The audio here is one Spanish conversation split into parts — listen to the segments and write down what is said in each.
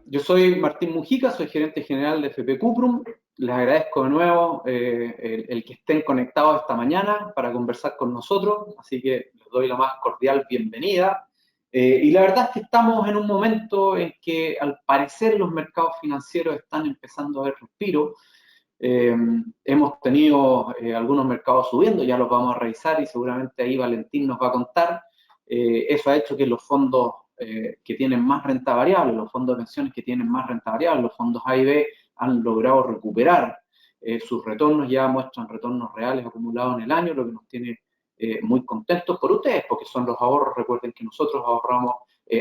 Yo soy Martín Mujica, soy gerente general de FP Cuprum. Les agradezco de nuevo el que estén conectados esta mañana para conversar con nosotros, así que les doy la más cordial bienvenida. Y la verdad es que estamos en un momento en que al parecer los mercados financieros están empezando a ver respiro. Hemos tenido algunos mercados subiendo, ya los vamos a revisar y seguramente ahí Valentín nos va a contar. Eso ha hecho que los fondos que tienen más renta variable, los fondos de pensiones que tienen más renta variable, los fondos A y B han logrado recuperar sus retornos, ya muestran retornos reales acumulados en el año, lo que nos tiene muy contentos por ustedes, porque son los ahorros. Recuerden que nosotros ahorramos,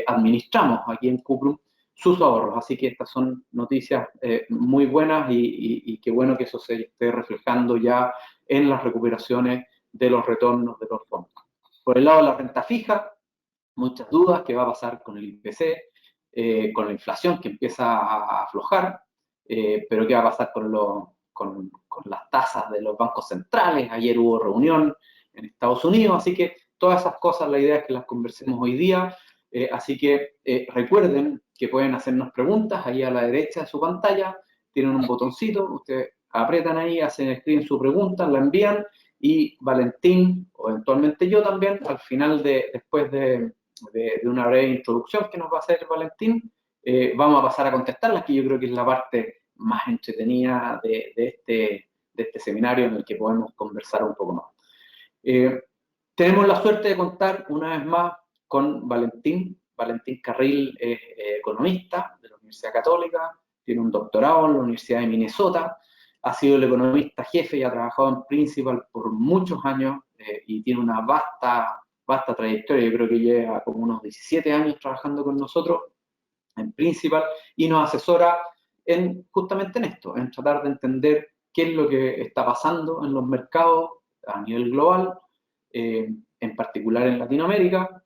administramos aquí en Cuprum sus ahorros, así que estas son noticias muy buenas y qué bueno que eso se esté reflejando ya en las recuperaciones de los retornos de los fondos. Por el lado de la renta fija, muchas dudas: qué va a pasar con el IPC, con la inflación que empieza a aflojar, pero qué va a pasar con las tasas de los bancos centrales. Ayer hubo reunión en Estados Unidos, así que todas esas cosas, la idea es que las conversemos hoy día. Así que recuerden que pueden hacernos preguntas ahí a la derecha de su pantalla, tienen un botoncito, ustedes aprietan ahí, escriben su pregunta, la envían y Valentín, o eventualmente yo también, al final después de una breve introducción que nos va a hacer Valentín, vamos a pasar a contestarlas, que yo creo que es la parte más entretenida de este seminario en el que podemos conversar un poco más. Tenemos la suerte de contar una vez más con Valentín. Valentín Carril es economista de la Universidad Católica, tiene un doctorado en la Universidad de Minnesota, ha sido el economista jefe y ha trabajado en Principal por muchos años y tiene una vasta trayectoria. Yo creo que lleva como unos 17 años trabajando con nosotros en Principal y nos asesora justamente en esto, en tratar de entender qué es lo que está pasando en los mercados a nivel global, en particular en Latinoamérica,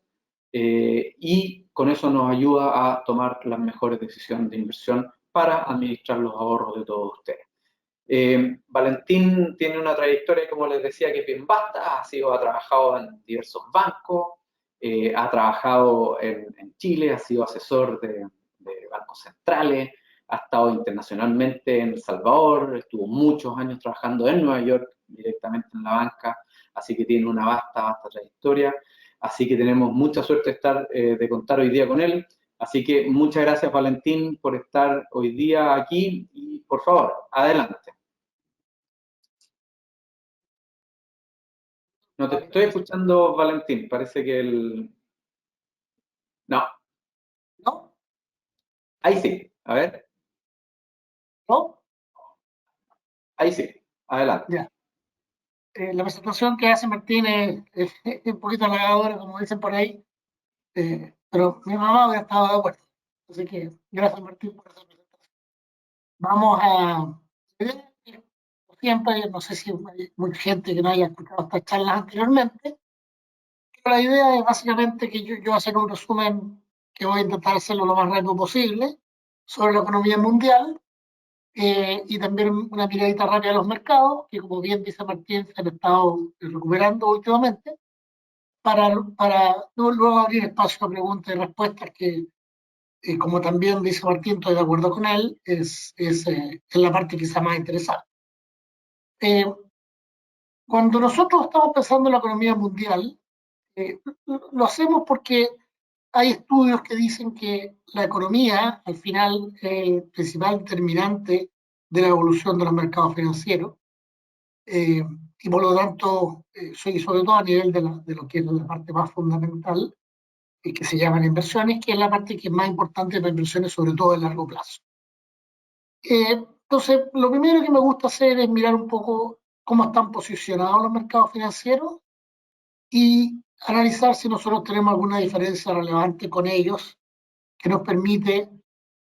y con eso nos ayuda a tomar las mejores decisiones de inversión para administrar los ahorros de todos ustedes. Valentín tiene una trayectoria, como les decía, que es bien vasta. Ha trabajado en diversos bancos, ha trabajado en Chile, ha sido asesor de bancos centrales, ha estado internacionalmente en El Salvador, estuvo muchos años trabajando en Nueva York directamente en la banca, así que tiene una vasta trayectoria. Así que tenemos mucha suerte de contar hoy día con él. Así que muchas gracias, Valentín, por estar hoy día aquí y, por favor, adelante. No te estoy escuchando, Valentín. Parece que No. ¿No? Ahí sí. A ver. ¿No? Ahí sí. Adelante. Ya. La presentación que hace Martín es un poquito halagadora, como dicen por ahí, pero mi mamá hubiera estado de acuerdo. Así que gracias, Martín, por esa presentación. Vamos a... Siempre, no sé si hay mucha gente que no haya escuchado estas charlas anteriormente, pero la idea es básicamente que yo hacer un resumen que voy a intentar hacerlo lo más rápido posible sobre la economía mundial, y también una miradita rápida a los mercados, que como bien dice Martín, se han estado recuperando últimamente, para luego abrir espacio a preguntas y respuestas que, como también dice Martín, estoy de acuerdo con él, es la parte quizá más interesante. Cuando nosotros estamos pensando en la economía mundial, lo hacemos porque hay estudios que dicen que la economía, al final, es el principal determinante de la evolución de los mercados financieros, y por lo tanto, sobre todo a nivel de lo que es la parte más fundamental, que se llaman inversiones, que es la parte que es más importante para inversiones, sobre todo a largo plazo. Entonces, lo primero que me gusta hacer es mirar un poco cómo están posicionados los mercados financieros y analizar si nosotros tenemos alguna diferencia relevante con ellos que nos permite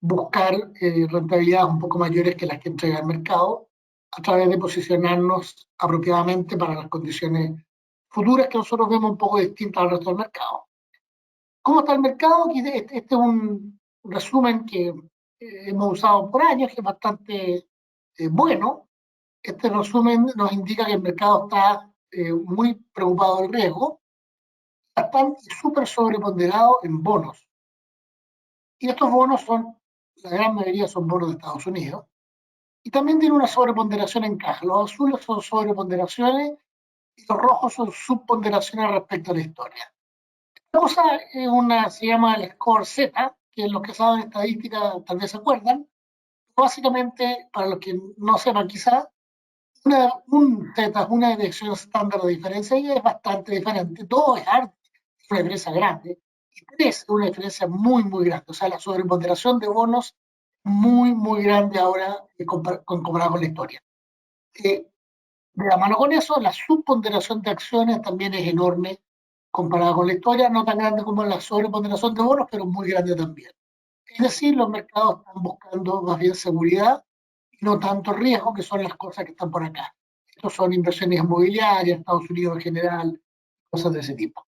buscar rentabilidades un poco mayores que las que entrega el mercado a través de posicionarnos apropiadamente para las condiciones futuras que nosotros vemos un poco distintas al resto del mercado. ¿Cómo está el mercado? Este es un resumen que hemos usado por años, que es bastante bueno. Este resumen nos indica que el mercado está muy preocupado del riesgo, está súper sobreponderado en bonos. Y estos bonos son la gran mayoría son bonos de Estados Unidos, y también tiene una sobreponderación en caja. Los azules son sobreponderaciones y los rojos son subponderaciones respecto a la historia. La cosa es se llama el score Z, que los que saben estadística tal vez se acuerdan. Básicamente, para los que no sepan quizá, un Z es una dirección estándar de diferencia y es bastante diferente. 2 es una diferencia grande. Y 3 es una diferencia muy, muy grande. O sea, la sobreponderación de bonos muy, muy grande ahora comparado con la historia. De la mano con eso, la subponderación de acciones también es enorme comparada con la historia, no tan grande como la sobreponderación de bonos, pero muy grande también. Es decir, los mercados están buscando más bien seguridad y no tanto riesgo, que son las cosas que están por acá. Estos son inversiones inmobiliarias, Estados Unidos en general, cosas de ese tipo.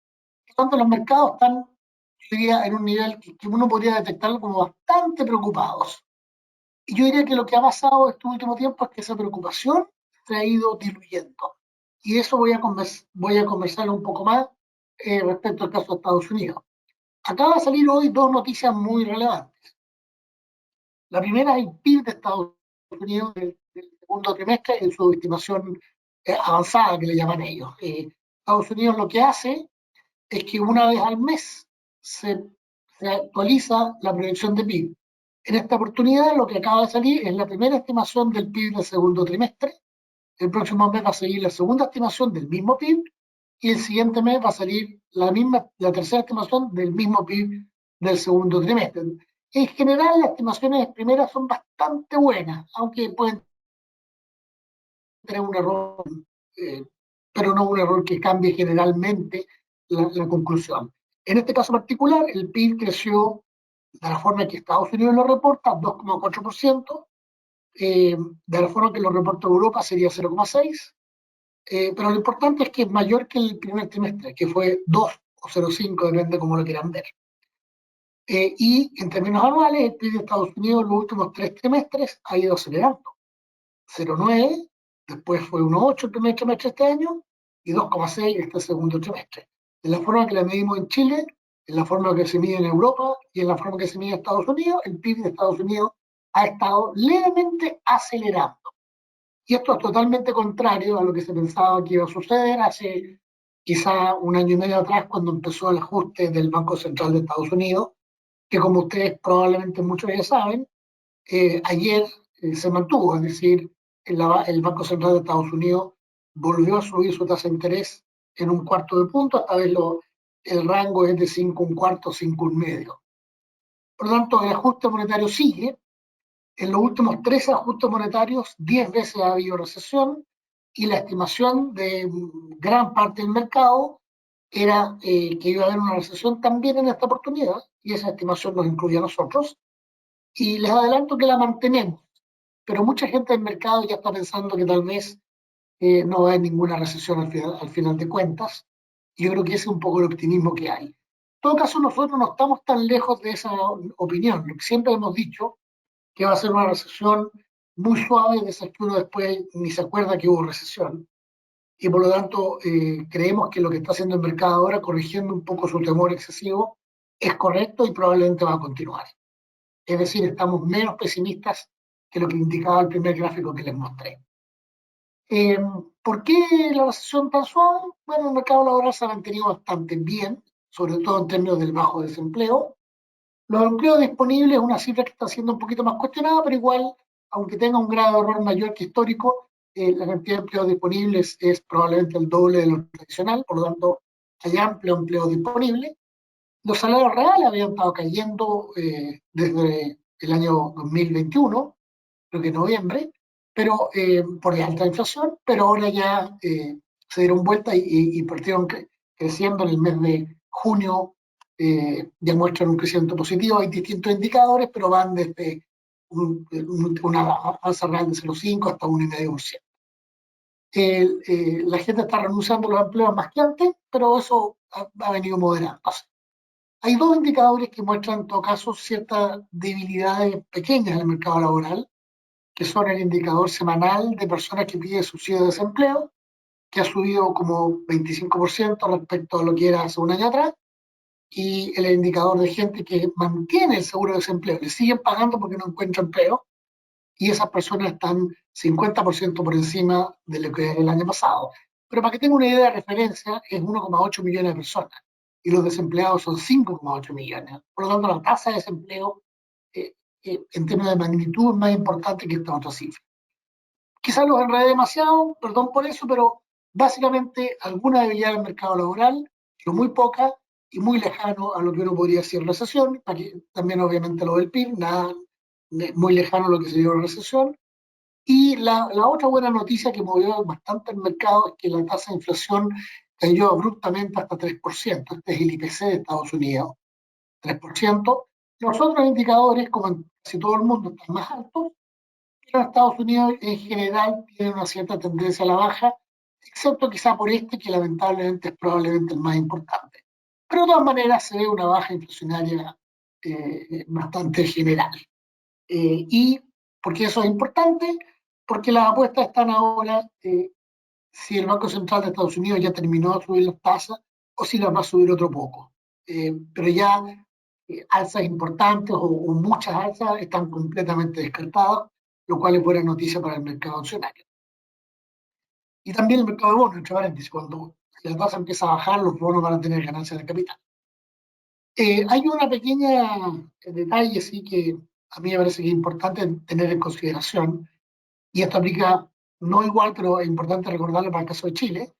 Por lo tanto, los mercados están, yo diría, en un nivel que uno podría detectarlo como bastante preocupados. Y yo diría que lo que ha pasado este último tiempo es que esa preocupación se ha ido diluyendo. Y eso voy a conversar un poco más respecto al caso de Estados Unidos. Acaba de salir hoy dos noticias muy relevantes. La primera es el PIB de Estados Unidos del segundo trimestre en su estimación avanzada, que le llaman ellos. Estados Unidos lo que hace es que una vez al mes se actualiza la proyección de PIB. En esta oportunidad, lo que acaba de salir es la primera estimación del PIB del segundo trimestre. El próximo mes va a seguir la segunda estimación del mismo PIB y el siguiente mes va a salir la tercera estimación del mismo PIB del segundo trimestre. En general, las estimaciones primeras son bastante buenas, aunque pueden tener un error, eh, pero no un error que cambie generalmente la conclusión. En este caso particular, el PIB creció de la forma que Estados Unidos lo reporta, 2,4%, de la forma que lo reporta Europa sería 0,6%, pero lo importante es que es mayor que el primer trimestre, que fue 2 o 0,5, depende cómo lo quieran ver. Y en términos anuales, el PIB de Estados Unidos en los últimos 3 trimestres ha ido acelerando. 0,9, después fue 1,8 el primer trimestre este año y 2,6 este segundo trimestre. En la forma que la medimos en Chile, en la forma que se mide en Europa y en la forma que se mide en Estados Unidos, el PIB de Estados Unidos ha estado levemente acelerando. Y esto es totalmente contrario a lo que se pensaba que iba a suceder hace quizá un año y medio atrás, cuando empezó el ajuste del Banco Central de Estados Unidos, que como ustedes probablemente muchos ya saben, ayer se mantuvo, es decir, el Banco Central de Estados Unidos volvió a subir su tasa de interés en 1/4 de punto, esta vez el rango es de 5,25, 5,5. Por lo tanto, el ajuste monetario sigue. En los últimos 13 ajustes monetarios, 10 veces ha habido recesión y la estimación de gran parte del mercado era que iba a haber una recesión también en esta oportunidad, y esa estimación nos incluye a nosotros. Y les adelanto que la mantenemos, pero mucha gente del mercado ya está pensando que tal vez no va a haber ninguna recesión al final de cuentas. Y yo creo que ese es un poco el optimismo que hay. En todo caso, nosotros no estamos tan lejos de esa opinión. Lo que siempre hemos dicho, que va a ser una recesión muy suave, de esas que uno después ni se acuerda que hubo recesión. Y por lo tanto, creemos que lo que está haciendo el mercado ahora, corrigiendo un poco su temor excesivo, es correcto y probablemente va a continuar. Es decir, estamos menos pesimistas que lo que indicaba el primer gráfico que les mostré. Eh, ¿Por qué la recesión tan suave? Bueno, el mercado laboral se ha mantenido bastante bien, sobre todo en términos del bajo desempleo. Los empleos disponibles es una cifra que está siendo un poquito más cuestionada, pero igual, aunque tenga un grado de error mayor que histórico, la cantidad de empleos disponibles es probablemente el doble de lo tradicional, por lo tanto, hay amplio empleo disponible. Los salarios reales habían estado cayendo desde el año 2021, creo que en noviembre, pero por la alta inflación, pero ahora ya se dieron vuelta y partieron creciendo en el mes de junio, ya muestran un crecimiento positivo. Hay distintos indicadores, pero van desde una alza real de 0,5 hasta 1,5%. La gente está renunciando a los empleos más que antes, pero eso ha venido moderándose. Hay dos indicadores que muestran en todo caso ciertas debilidades pequeñas en el mercado laboral, que son el indicador semanal de personas que piden subsidio de desempleo, que ha subido como 25% respecto a lo que era hace un año atrás, y el indicador de gente que mantiene el seguro de desempleo. Le siguen pagando porque no encuentra empleo y esas personas están 50% por encima de lo que es el año pasado. Pero para que tenga una idea de referencia, es 1,8 millones de personas y los desempleados son 5,8 millones. Por lo tanto, la tasa de desempleo en términos de magnitud es más importante que esta otra cifra. Quizás los enredé demasiado, perdón por eso, pero básicamente alguna debilidad del mercado laboral, pero muy poca y muy lejano a lo que uno podría decir recesión, aquí también obviamente lo del PIB, nada muy lejano a lo que sería una recesión. Y la otra buena noticia que movió bastante el mercado es que la tasa de inflación cayó abruptamente hasta 3%. Este es el IPC de Estados Unidos, 3%. Los otros indicadores, como en casi todo el mundo, están más altos, pero Estados Unidos en general tiene una cierta tendencia a la baja, excepto quizá por este, que lamentablemente es probablemente el más importante. Pero de todas maneras se ve una baja inflacionaria bastante general. ¿Y por qué eso es importante? Porque las apuestas están ahora si el Banco Central de Estados Unidos ya terminó de subir las tasas o si las va a subir otro poco. Pero ya alzas importantes o muchas alzas están completamente descartadas, lo cual es buena noticia para el mercado accionario. Y también el mercado de bonos, entre paréntesis, cuando la tasa empieza a bajar, los bonos van a tener ganancias de capital. Hay una pequeña detalle, sí, que a mí me parece que es importante tener en consideración, y esto aplica no igual, pero es importante recordarlo para el caso de Chile.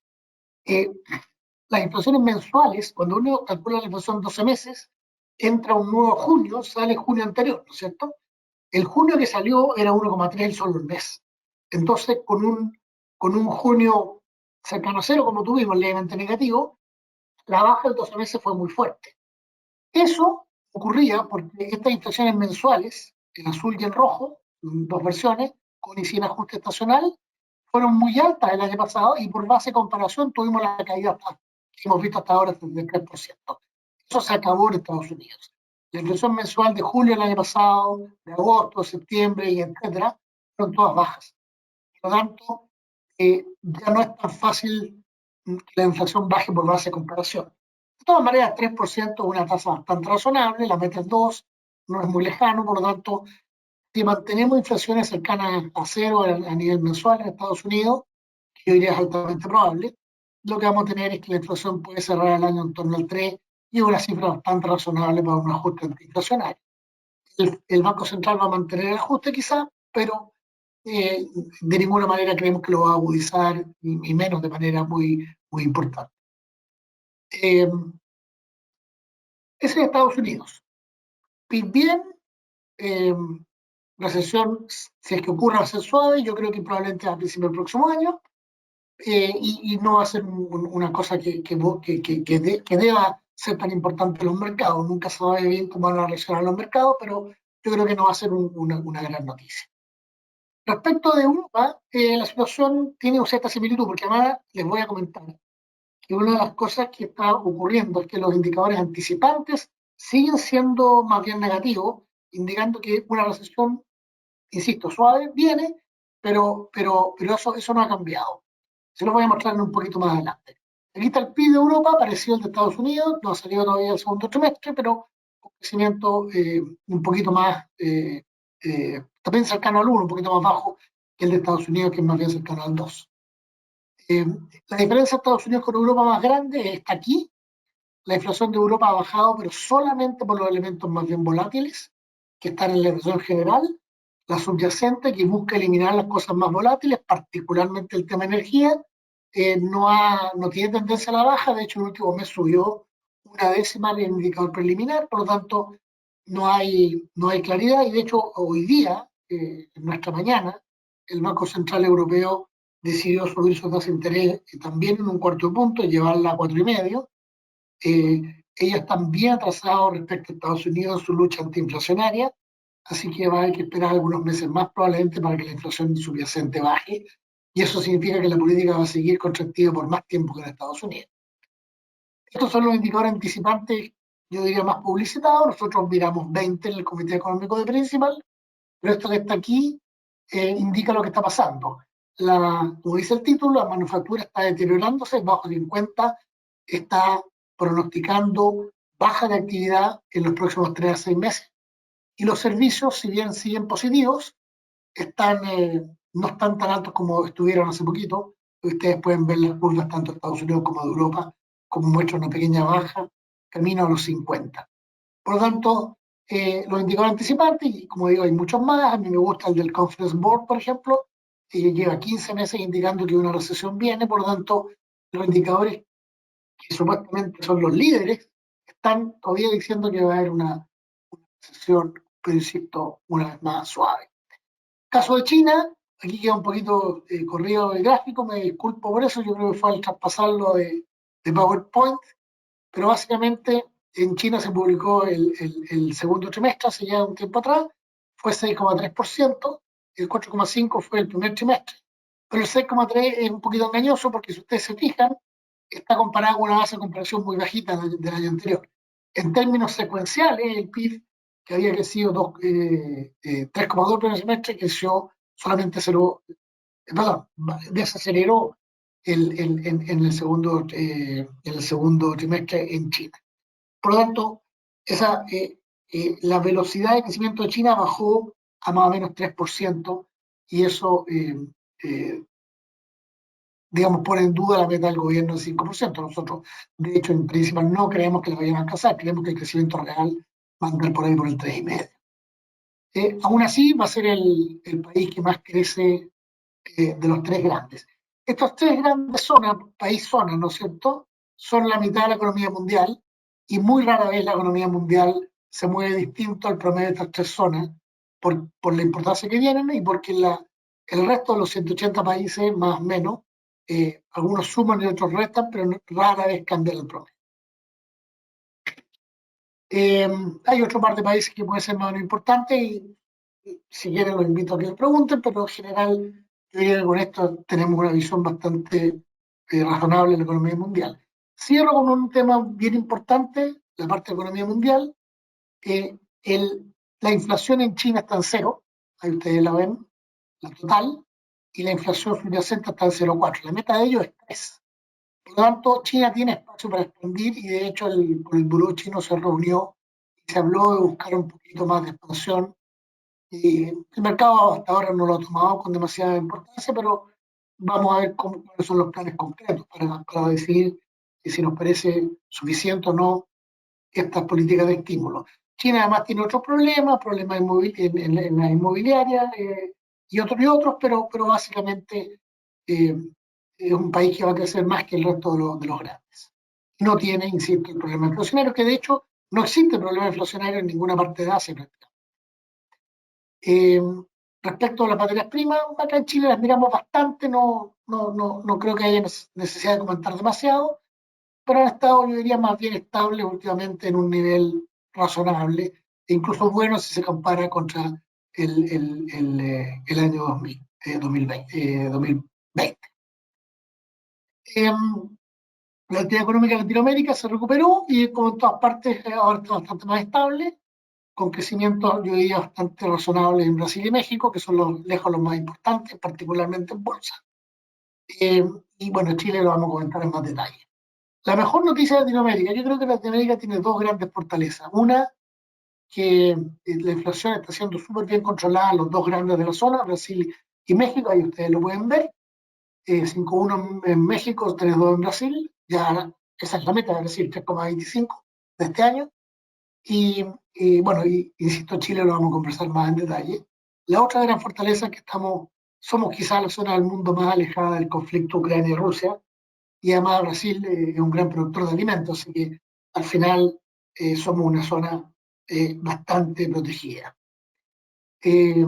Las inflaciones mensuales, cuando uno calcula la inflación 12 meses, entra un nuevo junio, sale junio anterior, ¿no es cierto? El junio que salió era 1,3 solo el mes. Entonces, con un junio cercano a cero, como tuvimos, levemente negativo, la baja de 12 meses fue muy fuerte. Eso ocurría porque estas inflaciones mensuales, en azul y en rojo, dos versiones, con y sin ajuste estacional, fueron muy altas el año pasado y por base de comparación tuvimos la caída que hemos visto hasta ahora del 3%. Eso se acabó en Estados Unidos. La inflación mensual de julio del año pasado, de agosto, septiembre y etcétera, fueron todas bajas. Por lo tanto, ya no es tan fácil que la inflación baje por base de comparación. De todas maneras, 3% es una tasa bastante razonable, la meta es 2, no es muy lejano, por lo tanto, si mantenemos inflaciones cercanas a cero a nivel mensual en Estados Unidos, que yo diría es altamente probable, lo que vamos a tener es que la inflación puede cerrar el año en torno al 3 y es una cifra bastante razonable para un ajuste antiinflacionario. El Banco Central va a mantener el ajuste quizá, pero de ninguna manera creemos que lo va a agudizar y menos de manera muy, muy importante. Ese es Estados Unidos. Bien, eh, recesión, si es que ocurre, va a ser suave, yo creo que probablemente a principios del próximo año, y no va a ser una cosa que deba ser tan importante en los mercados. Nunca se sabe bien cómo van a reaccionar los mercados, pero yo creo que no va a ser una gran noticia. Respecto de Europa, la situación tiene cierta similitud, porque además les voy a comentar que una de las cosas que está ocurriendo es que los indicadores anticipantes siguen siendo más bien negativos, indicando que una recesión, insisto, suave viene, pero eso no ha cambiado. Se lo voy a mostrar un poquito más adelante. Aquí está el PIB de Europa, parecido al de Estados Unidos, no ha salido todavía el segundo trimestre, pero con crecimiento un poquito más, también cercano al 1, un poquito más bajo que el de Estados Unidos, que es más bien cercano al 2. La diferencia de Estados Unidos con Europa más grande está aquí. La inflación de Europa ha bajado, pero solamente por los elementos más bien volátiles que están en la inflación general. La subyacente, que busca eliminar las cosas más volátiles, particularmente el tema energía, no tiene tendencia a la baja. De hecho, el último mes subió una décima en el indicador preliminar, por lo tanto, no hay claridad. Y de hecho, hoy día, en nuestra mañana, el Banco Central Europeo decidió subir su tasa de interés también en un cuarto de punto, llevarla a 4,5. Ellos están bien atrasados respecto a Estados Unidos en su lucha antiinflacionaria, así que va a haber que esperar algunos meses más probablemente para que la inflación subyacente baje, y eso significa que la política va a seguir contractiva por más tiempo que en Estados Unidos. Estos son los indicadores anticipantes, yo diría más publicitados. Nosotros miramos 20 en el Comité Económico de Principal, pero esto que está aquí indica lo que está pasando. Como dice el título, la manufactura está deteriorándose, bajo 50 está pronosticando baja de actividad en los próximos 3 a 6 meses. Y los servicios, si bien siguen positivos, no están tan altos como estuvieron hace poquito. Ustedes pueden ver las curvas tanto de Estados Unidos como de Europa, como muestra una pequeña baja, camino a los 50. Por lo tanto, los indicadores anticipantes, y como digo, hay muchos más. A mí me gusta el del Conference Board, por ejemplo, lleva 15 meses indicando que una recesión viene. Por lo tanto, los indicadores que supuestamente son los líderes están todavía diciendo que va a haber una recesión, pero insisto, una vez más suave. Caso de China, aquí queda un poquito corrido el gráfico, me disculpo por eso, yo creo que fue al traspasarlo de PowerPoint, pero básicamente en China se publicó el segundo trimestre, hace ya un tiempo atrás, fue 6,3%, el 4,5% fue el primer trimestre, pero el 6,3% es un poquito engañoso porque si ustedes se fijan, está comparado con una base de comparación muy bajita del año anterior. En términos secuenciales, el PIB, que había crecido 3,2 primer semestre, creció solamente 0, perdón, desaceleró en el segundo trimestre en China. Por lo tanto, la velocidad de crecimiento de China bajó a más o menos 3% y eso, digamos, pone en duda la meta del gobierno del 5%. Nosotros, de hecho, en principal no creemos que la vayan a alcanzar, creemos que el crecimiento real va a andar por ahí por el 3,5%. Aún así, va a ser el país que más crece de los tres grandes. Estos tres grandes zonas, país-zona, ¿no es cierto?, son la mitad de la economía mundial y muy rara vez la economía mundial se mueve distinto al promedio de estas tres zonas por la importancia que tienen y porque el resto de los 180 países, más o menos, algunos suman y otros restan, pero rara vez cambian el promedio. Hay otro par de países que pueden ser más o menos importantes y si quieren los invito a que les pregunten, pero en general yo diría que con esto tenemos una visión bastante razonable de la economía mundial. Cierro con un tema bien importante, la parte de economía mundial. Eh, la inflación en China está en cero, ahí ustedes la ven, la total, y la inflación subyacente está en 0,4. La meta de ellos es 3. Por lo tanto, China tiene espacio para expandir y de hecho el Buró chino se reunió y se habló de buscar un poquito más de expansión. Y el mercado hasta ahora no lo ha tomado con demasiada importancia, pero vamos a ver cuáles son los planes concretos para decidir si nos parece suficiente o no estas políticas de estímulo. China además tiene otros problemas en la inmobiliaria y otros, pero básicamente eh, es un país que va a crecer más que el resto de los grandes. No tiene, insisto, el problema inflacionario, que de hecho no existe problema inflacionario en ninguna parte de Asia prácticamente. Eh, Respecto a las materias primas, acá en Chile las miramos bastante, no creo que haya necesidad de comentar demasiado, pero han estado, yo diría, más bien estables últimamente en un nivel razonable, e incluso bueno si se compara contra el año 2020. La actividad económica en Latinoamérica se recuperó y como en todas partes ahora está bastante más estable, con crecimiento, yo diría, bastante razonable en Brasil y México, que son lejos los más importantes, particularmente en bolsa. Y bueno, Chile lo vamos a comentar en más detalle. La mejor noticia de Latinoamérica, yo creo que Latinoamérica tiene dos grandes fortalezas. Una, que la inflación está siendo súper bien controlada en los dos grandes de la zona, Brasil y México, ahí ustedes lo pueden ver. 5,1 en México, 3,2 en Brasil, ya esa es la meta, es decir, 3,25 de este año. Y bueno, insisto, Chile lo vamos a conversar más en detalle. La otra gran fortaleza es que somos quizás la zona del mundo más alejada del conflicto Ucrania y Rusia, y además Brasil es un gran productor de alimentos, así que al final somos una zona bastante protegida. Eh,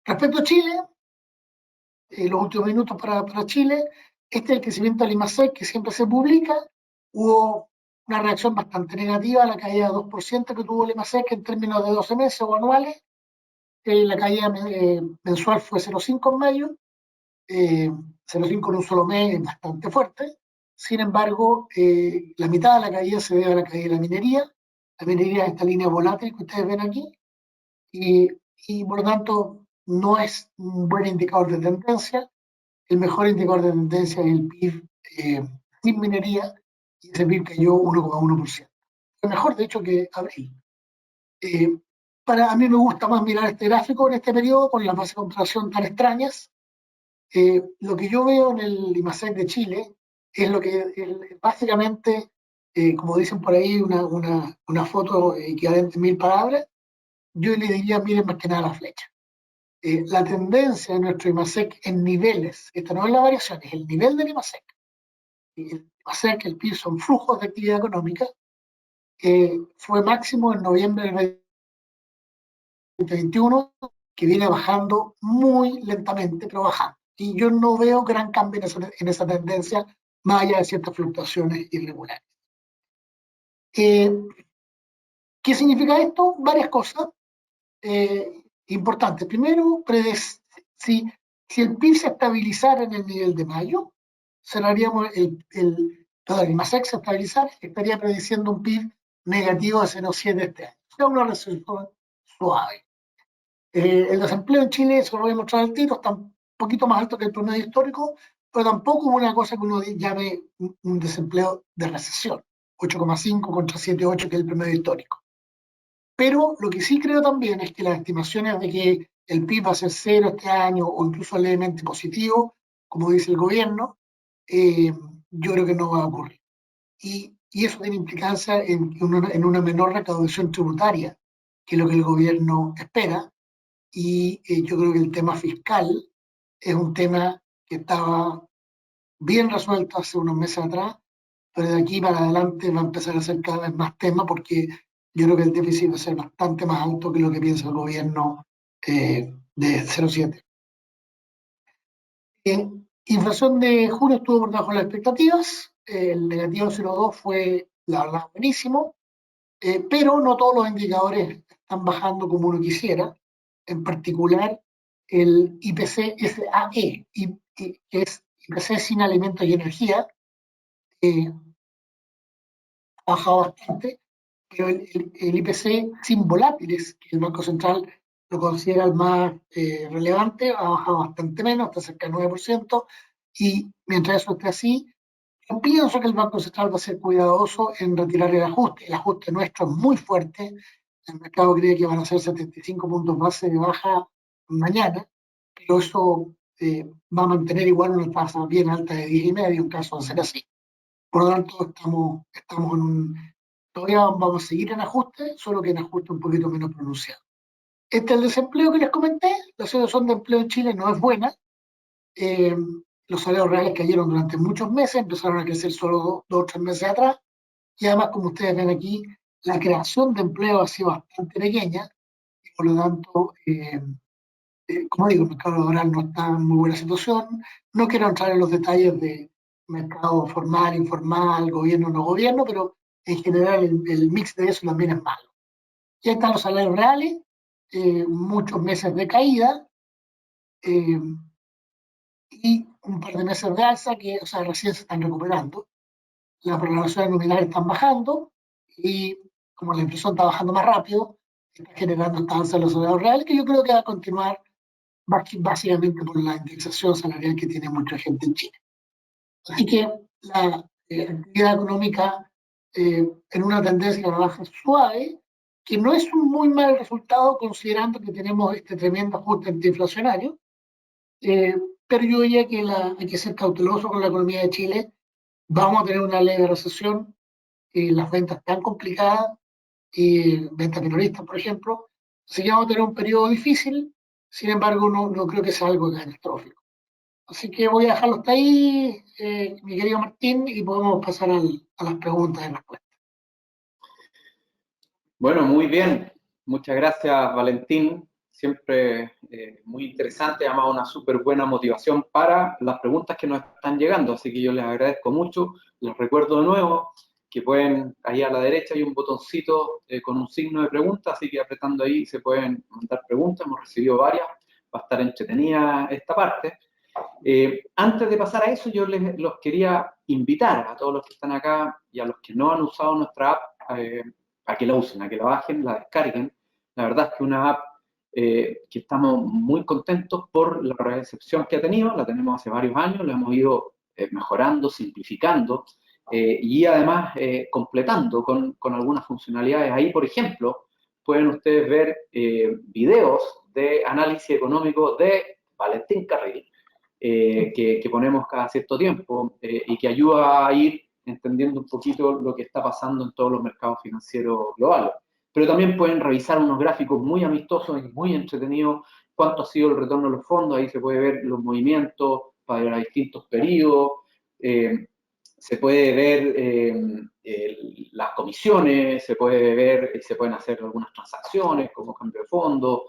Respecto a Chile, los últimos minutos para Chile, este es el crecimiento del IMASEC que siempre se publica. Hubo una reacción bastante negativa a la caída de 2% que tuvo el IMASEC en términos de 12 meses o anuales. La caída mensual fue 0,5 en mayo, 0,5 en un solo mes es bastante fuerte. Sin embargo, la mitad de la caída se debe a la caída de la minería. La minería es esta línea volátil que ustedes ven aquí y, y por lo tanto no es un buen indicador de tendencia. El mejor indicador de tendencia es el PIB sin minería y ese PIB cayó 1,1%. fue mejor, de hecho, que abril. A mí me gusta más mirar este gráfico en este periodo con las bases de comparación tan extrañas. Lo que yo veo en el IMASEC de Chile es lo que básicamente, como dicen por ahí, una foto equivalente a 1000 palabras. Yo le diría, miren más que nada la flecha. La tendencia de nuestro IMASEC en niveles, esto no es la variación, es el nivel del IMASEC. El IMASEC, el PIB, son flujos de actividad económica, fue máximo en noviembre del 2021, que viene bajando muy lentamente, pero bajando. Y yo no veo gran cambio en esa tendencia, más allá de ciertas fluctuaciones irregulares. ¿Qué significa esto? Varias cosas importantes. Primero, si el PIB se estabilizara en el nivel de mayo, cerraríamos el MASEC se estabilizara, estaría prediciendo un PIB negativo de 0,7 este año. O sea, una recesión suave. El desempleo en Chile, se lo voy a mostrar al tiro, está un poquito más alto que el promedio histórico, pero tampoco una cosa que uno llame un desempleo de recesión, 8,5 contra 7,8 que es el promedio histórico. Pero lo que sí creo también es que las estimaciones de que el PIB va a ser cero este año o incluso levemente positivo, como dice el gobierno, yo creo que no va a ocurrir. Y eso tiene implicancia en una menor recaudación tributaria, que es lo que el gobierno espera. Y yo creo que el tema fiscal es un tema que estaba bien resuelto hace unos meses atrás, pero de aquí para adelante va a empezar a ser cada vez más tema porque yo creo que el déficit va a ser bastante más alto que lo que piensa el gobierno de 0,7. Inflación de junio estuvo por debajo de las expectativas, el negativo 0,2 fue la verdad buenísimo, pero no todos los indicadores están bajando como uno quisiera, en particular el IPC-SAE, que es IPC sin alimentos y energía, ha bajado bastante, pero el IPC sin volátiles, que el Banco Central lo considera el más relevante, ha bajado bastante menos, está cerca del 9%, y mientras eso esté así, yo pienso que el Banco Central va a ser cuidadoso en retirar el ajuste nuestro es muy fuerte, el mercado cree que van a ser 75 puntos base de baja mañana, pero eso va a mantener igual una tasa bien alta de 10,5 en caso de ser así. Por lo tanto, estamos todavía vamos a seguir en ajuste, solo que en ajuste un poquito menos pronunciado. Este es el desempleo que les comenté, la situación de empleo en Chile no es buena. Eh, los salarios reales cayeron durante muchos meses, empezaron a crecer solo 2 o 3 meses atrás, y además, como ustedes ven aquí, la creación de empleo ha sido bastante pequeña, y por lo tanto, como digo, el mercado laboral no está en muy buena situación. No quiero entrar en los detalles de mercado formal, informal, gobierno, no gobierno, pero en general el mix de eso también es malo. Ya están los salarios reales, muchos meses de caída eh, y un par de meses de alza que, o sea, recién se están recuperando. Las programaciones nominales están bajando y como la inflación está bajando más rápido, está generando esta alza de los salarios reales que yo creo que va a continuar básicamente por la indexación salarial que tiene mucha gente en Chile. Así que la actividad económica en una tendencia a la baja suave, que no es un muy mal resultado considerando que tenemos este tremendo ajuste antiinflacionario, eh, pero yo diría que hay que ser cauteloso con la economía de Chile. Vamos a tener una leve recesión, las ventas están complicadas, ventas minoristas, por ejemplo, así que vamos a tener un periodo difícil, sin embargo, no creo que sea algo catastrófico. Así que voy a dejarlo hasta ahí, mi querido Martín, y podemos pasar a las preguntas y respuestas. Bueno, muy bien. Muchas gracias, Valentín. Siempre muy interesante, además una súper buena motivación para las preguntas que nos están llegando. Así que yo les agradezco mucho. Les recuerdo de nuevo que pueden, ahí a la derecha hay un botoncito con un signo de pregunta, así que apretando ahí se pueden mandar preguntas. Hemos recibido varias. Va a estar entretenida esta parte. Antes de pasar a eso, yo los quería invitar a todos los que están acá y a los que no han usado nuestra app a que la usen, a que la bajen, la descarguen. La verdad es que una app que estamos muy contentos por la recepción que ha tenido, la tenemos hace varios años, la hemos ido mejorando, simplificando, y además completando con algunas funcionalidades. Ahí, por ejemplo, pueden ustedes ver videos de análisis económico de Valentín Carril, que ponemos cada cierto tiempo y que ayuda a ir entendiendo un poquito lo que está pasando en todos los mercados financieros globales. Pero también pueden revisar unos gráficos muy amistosos y muy entretenidos, cuánto ha sido el retorno de los fondos, ahí se puede ver los movimientos para distintos periodos, se puede ver las comisiones, se puede ver, se pueden hacer algunas transacciones como cambio de fondos,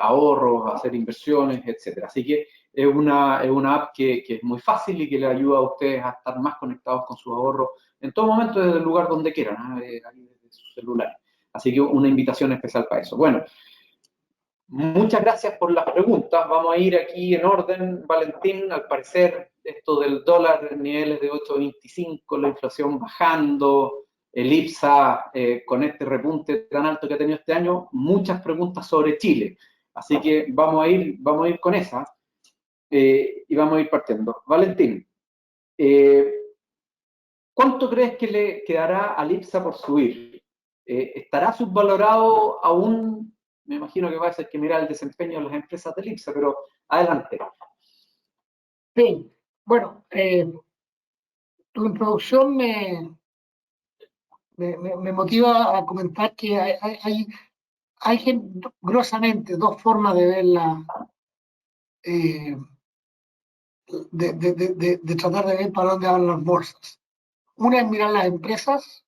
ahorros, hacer inversiones, etcétera. Así que es una app que es muy fácil y que le ayuda a ustedes a estar más conectados con sus ahorros en todo momento desde el lugar donde quieran, desde su celular. Así que una invitación especial para eso. Bueno, muchas gracias por las preguntas. Vamos a ir aquí en orden, Valentín. Al parecer, esto del dólar en niveles de 8.25, la inflación bajando, el IPSA con este repunte tan alto que ha tenido este año, muchas preguntas sobre Chile. Así que vamos a ir con esa y vamos a ir partiendo. Valentín, ¿cuánto crees que le quedará al IPSA por subir? ¿Estará subvalorado aún? Me imagino que va a ser que mirar el desempeño de las empresas del IPSA, pero adelante. Sí, bueno, tu introducción me motiva a comentar que hay gruesamente dos formas de ver eh, de tratar de ver para dónde van las bolsas. Una es mirar las empresas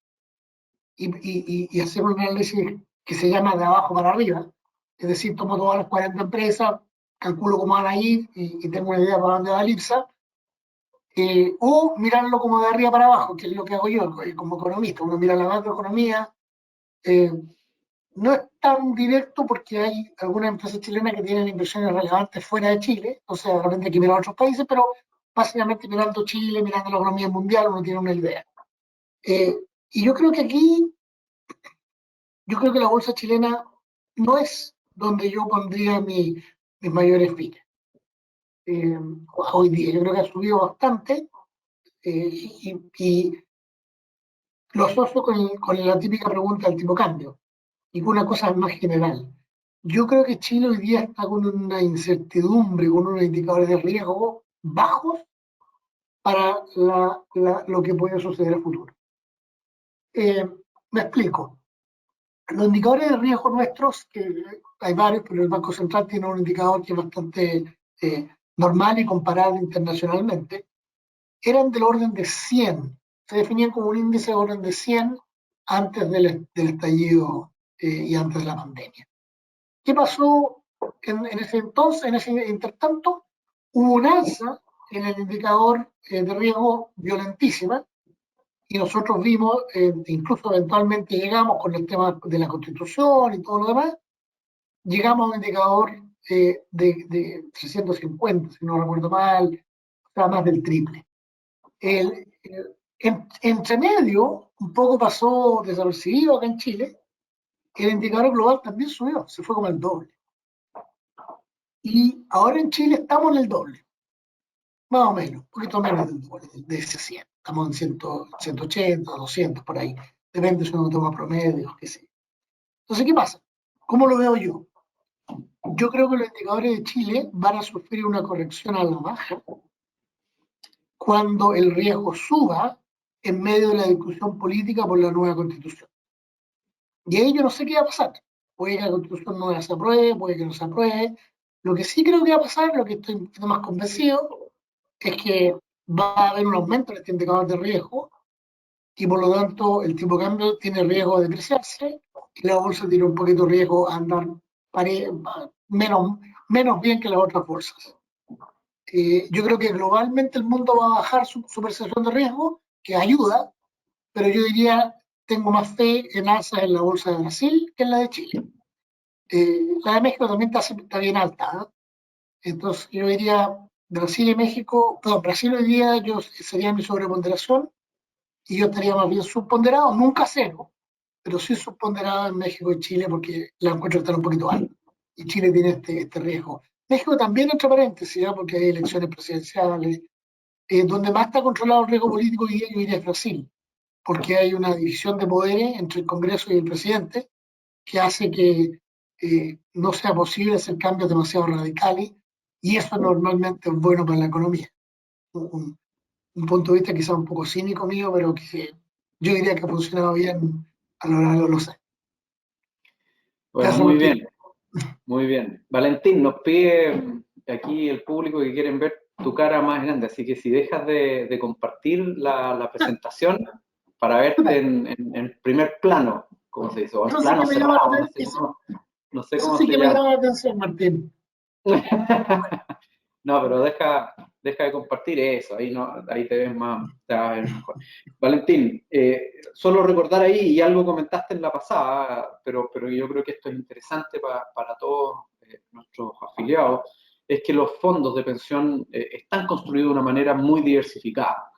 y hacer un análisis que se llama de abajo para arriba. Es decir, tomo todas las 40 empresas, calculo cómo van a ir y tengo una idea para dónde va el IPSA. O mirarlo como de arriba para abajo, que es lo que hago yo como economista. Uno mira la macroeconomía. No es tan directo porque hay algunas empresas chilenas que tienen inversiones relevantes fuera de Chile, o sea, de repente hay que mirar a otros países, pero básicamente mirando Chile, mirando la economía mundial, uno tiene una idea. Y yo creo que la bolsa chilena no es donde yo pondría mis mayores fines. Hoy día yo creo que ha subido bastante y lo asocio con la típica pregunta del tipo cambio y con una cosa más general. Yo creo que Chile hoy día está con una incertidumbre, con unos indicadores de riesgo bajos para lo que puede suceder a futuro. Me explico. Los indicadores de riesgo nuestros, que hay varios, pero el Banco Central tiene un indicador que es bastante normal y comparable internacionalmente, eran del orden de 100. Se definían como un índice de orden de 100 antes del estallido y antes de la pandemia. ¿Qué pasó en ese entonces, en ese intertanto? Hubo un alza en el indicador de riesgo violentísima y nosotros vimos, incluso eventualmente llegamos con el tema de la constitución y todo lo demás, llegamos a un indicador de 350, si no recuerdo mal, o sea, más del triple. Entre medio, un poco pasó desapercibido acá en Chile, el indicador global también subió, se fue como el doble. Y ahora en Chile estamos en el doble, más o menos, un poquito menos del doble, de ese 100. Estamos en 100, 180, 200 por ahí. Depende si uno toma promedios, qué sé. Entonces, ¿qué pasa? ¿Cómo lo veo yo? Yo creo que los indicadores de Chile van a sufrir una corrección a la baja cuando el riesgo suba en medio de la discusión política por la nueva constitución. Y ahí yo no sé qué va a pasar. Puede que la constitución no se apruebe, puede que no se apruebe. Lo que sí creo que va a pasar, lo que estoy un poquito más convencido, es que va a haber un aumento en este indicador de riesgo y por lo tanto el tipo de cambio tiene riesgo de depreciarse y la bolsa tiene un poquito de riesgo a andar menos bien que las otras bolsas. Yo creo que globalmente el mundo va a bajar su percepción de riesgo, que ayuda, pero yo diría, tengo más fe en alzas en la bolsa de Brasil que en la de Chile. La de México también está bien alta, ¿no? Entonces yo diría Brasil y México, perdón, Brasil hoy día sería mi sobreponderación y yo estaría más bien subponderado, nunca cero, pero sí subponderado en México y Chile porque la encuentro que están un poquito alta. Y Chile tiene este riesgo. México también, entre paréntesis, ¿no? Porque hay elecciones presidenciales. Donde más está controlado el riesgo político hoy día, yo diría es Brasil. porque hay una división de poderes entre el Congreso y el presidente que hace que no sea posible hacer cambios demasiado radicales, y eso normalmente es bueno para la economía. Un punto de vista quizá un poco cínico mío, pero que yo diría que ha funcionado bien a lo largo de los años. Bueno, Gracias, muy Martín. bien, muy bien. Valentín, nos pide aquí el público que quieren ver tu cara más grande, así que si dejas de compartir la presentación para verte en primer plano, como se dice, o en Eso sí plano que me llama cerrado, la atención, no sé eso cómo sí se que me llama. llama la atención, Martín. No, pero deja de compartir eso, ahí, no, ahí te ves más, te vas a ver mejor. Valentín, solo recordar ahí, y algo comentaste en la pasada, pero yo creo que esto es interesante para todos nuestros afiliados, es que los fondos de pensión están construidos de una manera muy diversificada.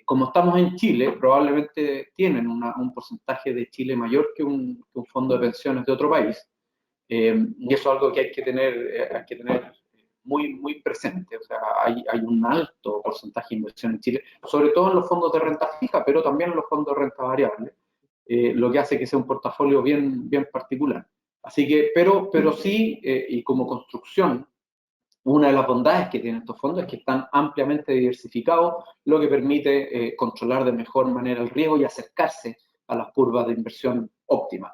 Como estamos en Chile, probablemente tienen un porcentaje de Chile mayor que un fondo de pensiones de otro país. Y eso es algo que hay que tener muy, muy presente. O sea, hay un alto porcentaje de inversión en Chile, sobre todo en los fondos de renta fija, pero también en los fondos de renta variable, lo que hace que sea un portafolio bien, bien particular. Así que, pero sí, y como construcción, una de las bondades que tienen estos fondos es que están ampliamente diversificados, lo que permite controlar de mejor manera el riesgo y acercarse a las curvas de inversión óptimas.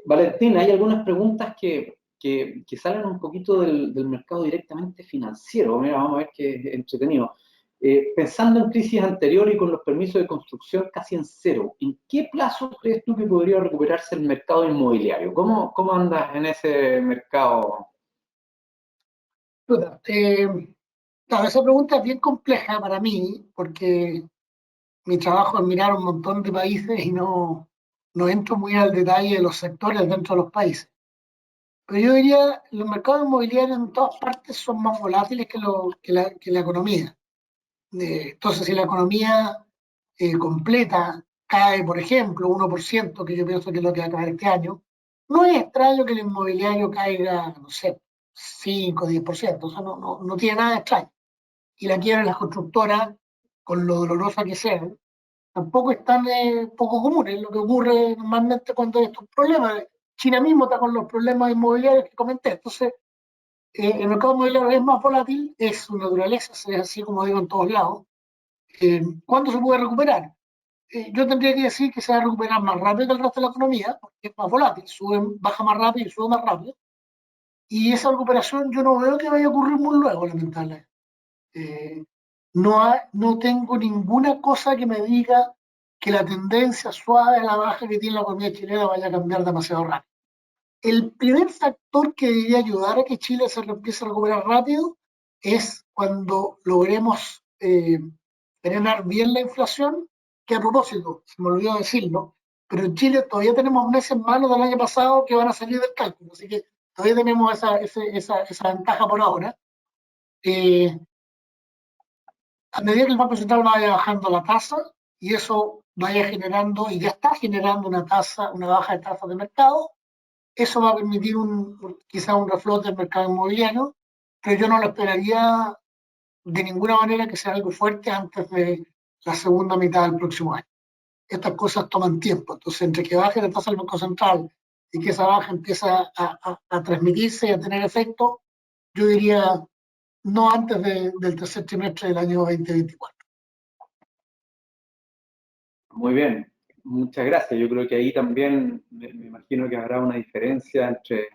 Valentín, hay algunas preguntas que salen un poquito del mercado directamente financiero. Mira, vamos a ver qué entretenido. Pensando en crisis anterior y con los permisos de construcción casi en cero, ¿en qué plazo crees tú que podría recuperarse el mercado inmobiliario? ¿Cómo andas en ese mercado? Duda. Claro, esa pregunta es bien compleja para mí, porque mi trabajo es mirar un montón de países y no entro muy al detalle de los sectores dentro de los países. Pero yo diría, los mercados inmobiliarios en todas partes son más volátiles que la economía. Entonces, si la economía completa cae, por ejemplo, 1%, que yo pienso que es lo que va a caer este año, no es extraño que el inmobiliario caiga, no sé, 5 o 10%. O sea, no tiene nada de extraño. Y la quiebra de las constructoras, con lo dolorosa que sea, tampoco es tan poco común. Es lo que ocurre normalmente cuando hay estos problemas. China mismo está con los problemas inmobiliarios que comenté. Entonces, el mercado inmobiliario es más volátil, es su naturaleza, es así como digo en todos lados. ¿Cuándo se puede recuperar? Yo tendría que decir que se va a recuperar más rápido que el resto de la economía, porque es más volátil, sube, baja más rápido y sube más rápido. Y esa recuperación yo no veo que vaya a ocurrir muy luego, lamentablemente. Eh, no tengo ninguna cosa que me diga que la tendencia suave a la baja que tiene la economía chilena vaya a cambiar demasiado rápido. El primer factor que debería ayudar a que Chile se empiece a recuperar rápido es cuando logremos frenar bien la inflación, que a propósito, se me olvidó decirlo, pero en Chile todavía tenemos meses malos del año pasado que van a salir del cálculo, así que todavía tenemos esa ventaja por ahora. Eh, a medida que el Banco Central vaya bajando la tasa y eso vaya generando, y ya está generando una baja de tasa de mercado, eso va a permitir quizá un reflote del mercado inmobiliario, pero yo no lo esperaría de ninguna manera que sea algo fuerte antes de la segunda mitad del próximo año. Estas cosas toman tiempo, entonces entre que baje la tasa del Banco Central y que esa baja empieza a transmitirse y a tener efecto, yo diría no antes del tercer trimestre del año 2024. Muy bien, muchas gracias. Yo creo que ahí también me imagino que habrá una diferencia entre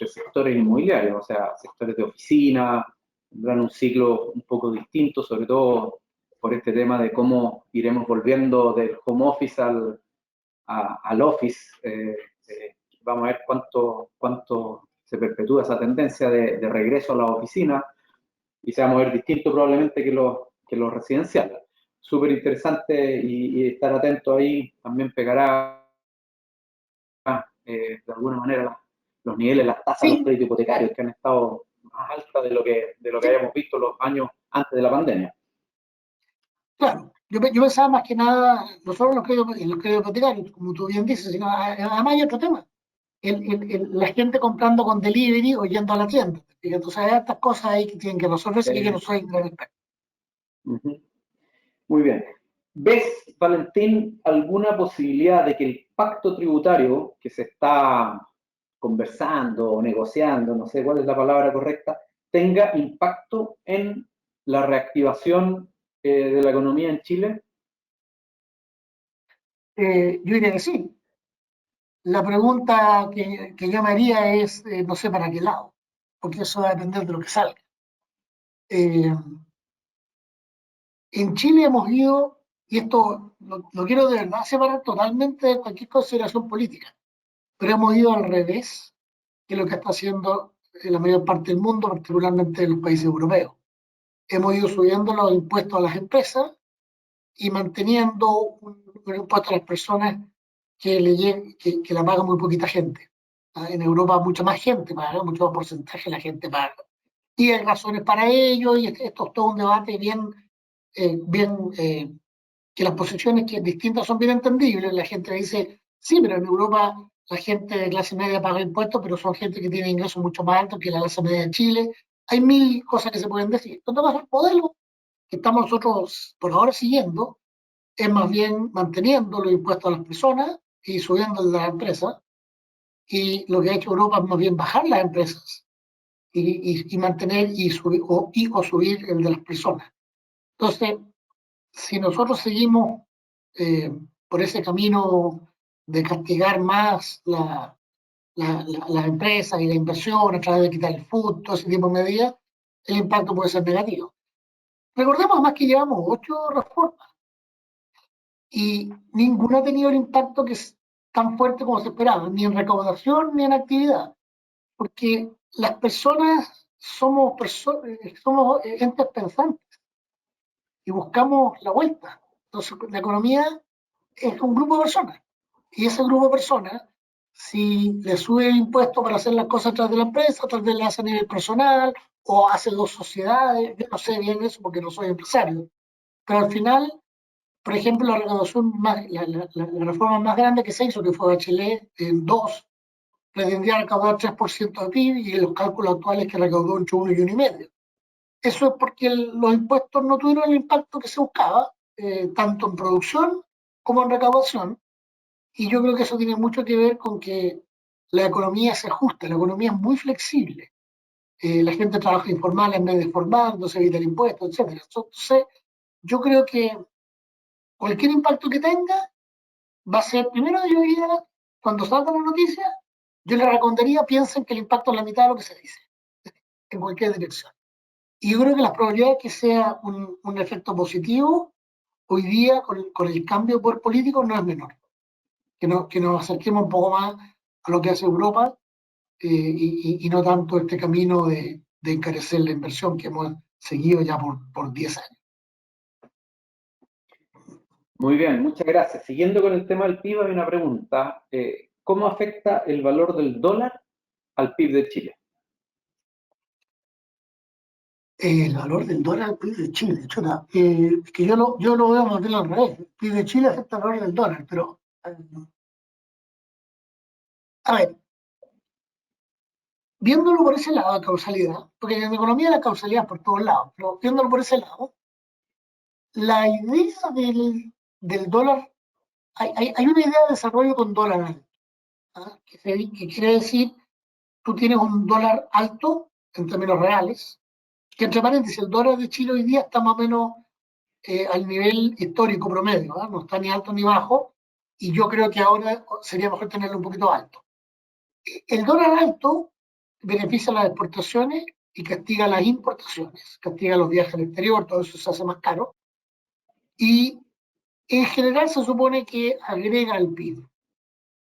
sectores inmobiliarios, o sea, sectores de oficina, tendrán un ciclo un poco distinto, sobre todo por este tema de cómo iremos volviendo del home office al office. Vamos a ver cuánto se perpetúa esa tendencia de regreso a la oficina y se va a mover distinto probablemente que los residenciales. Súper interesante y estar atento ahí también pegará de alguna manera los niveles, las tasas de los Sí, créditos hipotecarios que han estado más altas de lo que sí, habíamos visto los años antes de la pandemia. claro. Yo pensaba más que nada, no solo en los créditos hipotecarios, como tú bien dices, sino además hay otro tema. La gente comprando con delivery o yendo a la tienda. Entonces hay estas cosas ahí que tienen que resolverse que yo no soy un gran experto. Uh -huh. Muy bien. ¿Ves, Valentín, alguna posibilidad de que el pacto tributario que se está conversando o negociando, no sé cuál es la palabra correcta, tenga impacto en la reactivación de la economía en Chile? Yo diría que sí. La pregunta que yo me haría es, no sé para qué lado, porque eso va a depender de lo que salga. Eh, en Chile hemos ido, y esto lo quiero de verdad separar totalmente de cualquier consideración política, pero hemos ido al revés que lo que está haciendo la mayor parte del mundo, particularmente en los países europeos. Hemos ido subiendo los impuestos a las empresas y manteniendo un impuesto a las personas que la paga muy poquita gente. En Europa mucha más gente paga, mucho más porcentaje la gente paga. Y hay razones para ello, y esto es todo un debate bien, que las posiciones que distintas son bien entendibles. La gente dice, sí, pero en Europa la gente de clase media paga impuestos, pero son gente que tiene ingresos mucho más altos que la clase media de Chile. Hay mil cosas que se pueden decir. En todo caso, el modelo que estamos nosotros por ahora siguiendo es más bien manteniendo los impuestos a las personas y subiendo el de las empresas. Y lo que ha hecho Europa es más bien bajar las empresas y mantener y subir, o subir el de las personas. Entonces, si nosotros seguimos eh, por ese camino de castigar más las empresas y la inversión a través de quitar el food, todo ese tipo de medidas, el impacto puede ser negativo. Recordemos además que llevamos 8 reformas y ninguna ha tenido el impacto que es tan fuerte como se esperaba, ni en recaudación ni en actividad, porque las personas somos entes pensantes y buscamos la vuelta. Entonces, la economía es un grupo de personas. Y ese grupo de personas, si le sube el impuesto para hacer las cosas atrás de la empresa, tal vez le hace a nivel personal o hace 2 sociedades. Yo no sé bien eso porque no soy empresario. Pero al final, por ejemplo, la recaudación la reforma más grande que se hizo, que fue Bachelet en 2, pretendía recaudar 3% de PIB y los cálculos actuales que recaudó entre 1 y 1,5. Eso es porque los impuestos no tuvieron el impacto que se buscaba, tanto en producción como en recaudación, y yo creo que eso tiene mucho que ver con que la economía se ajusta, la economía es muy flexible. La gente trabaja informal en vez de formal, no se evita el impuesto, etc. Entonces, yo creo que cualquier impacto que tenga va a ser, primero yo diría, cuando salga la noticia, yo le recomendaría piensen que el impacto es la mitad de lo que se dice, en cualquier dirección. Y yo creo que las probabilidades de que sea un efecto positivo hoy día con el cambio de poder político no es menor. Que nos acerquemos un poco más a lo que hace Europa, y no tanto este camino de encarecer la inversión que hemos seguido ya por 10 años. Muy bien, muchas gracias. Siguiendo con el tema del PIB, hay una pregunta. ¿Cómo afecta el valor del dólar al PIB de Chile? El valor del dólar al PIB de Chile, chuta, es que yo lo veo más bien al revés. El PIB de Chile afecta el valor del dólar, pero a ver, viéndolo por ese lado de causalidad, porque en economía la causalidad es por todos lados, pero viéndolo por ese lado, la idea del dólar, hay una idea de desarrollo con dólar alto, ¿ah? Que quiere decir, tú tienes un dólar alto en términos reales, que entre paréntesis, el dólar de Chile hoy día está más o menos al nivel histórico promedio, ¿ah? No está ni alto ni bajo, y yo creo que ahora sería mejor tenerlo un poquito alto. El dólar alto beneficia las exportaciones y castiga las importaciones, castiga los viajes al exterior, todo eso se hace más caro, y en general se supone que agrega al PIB.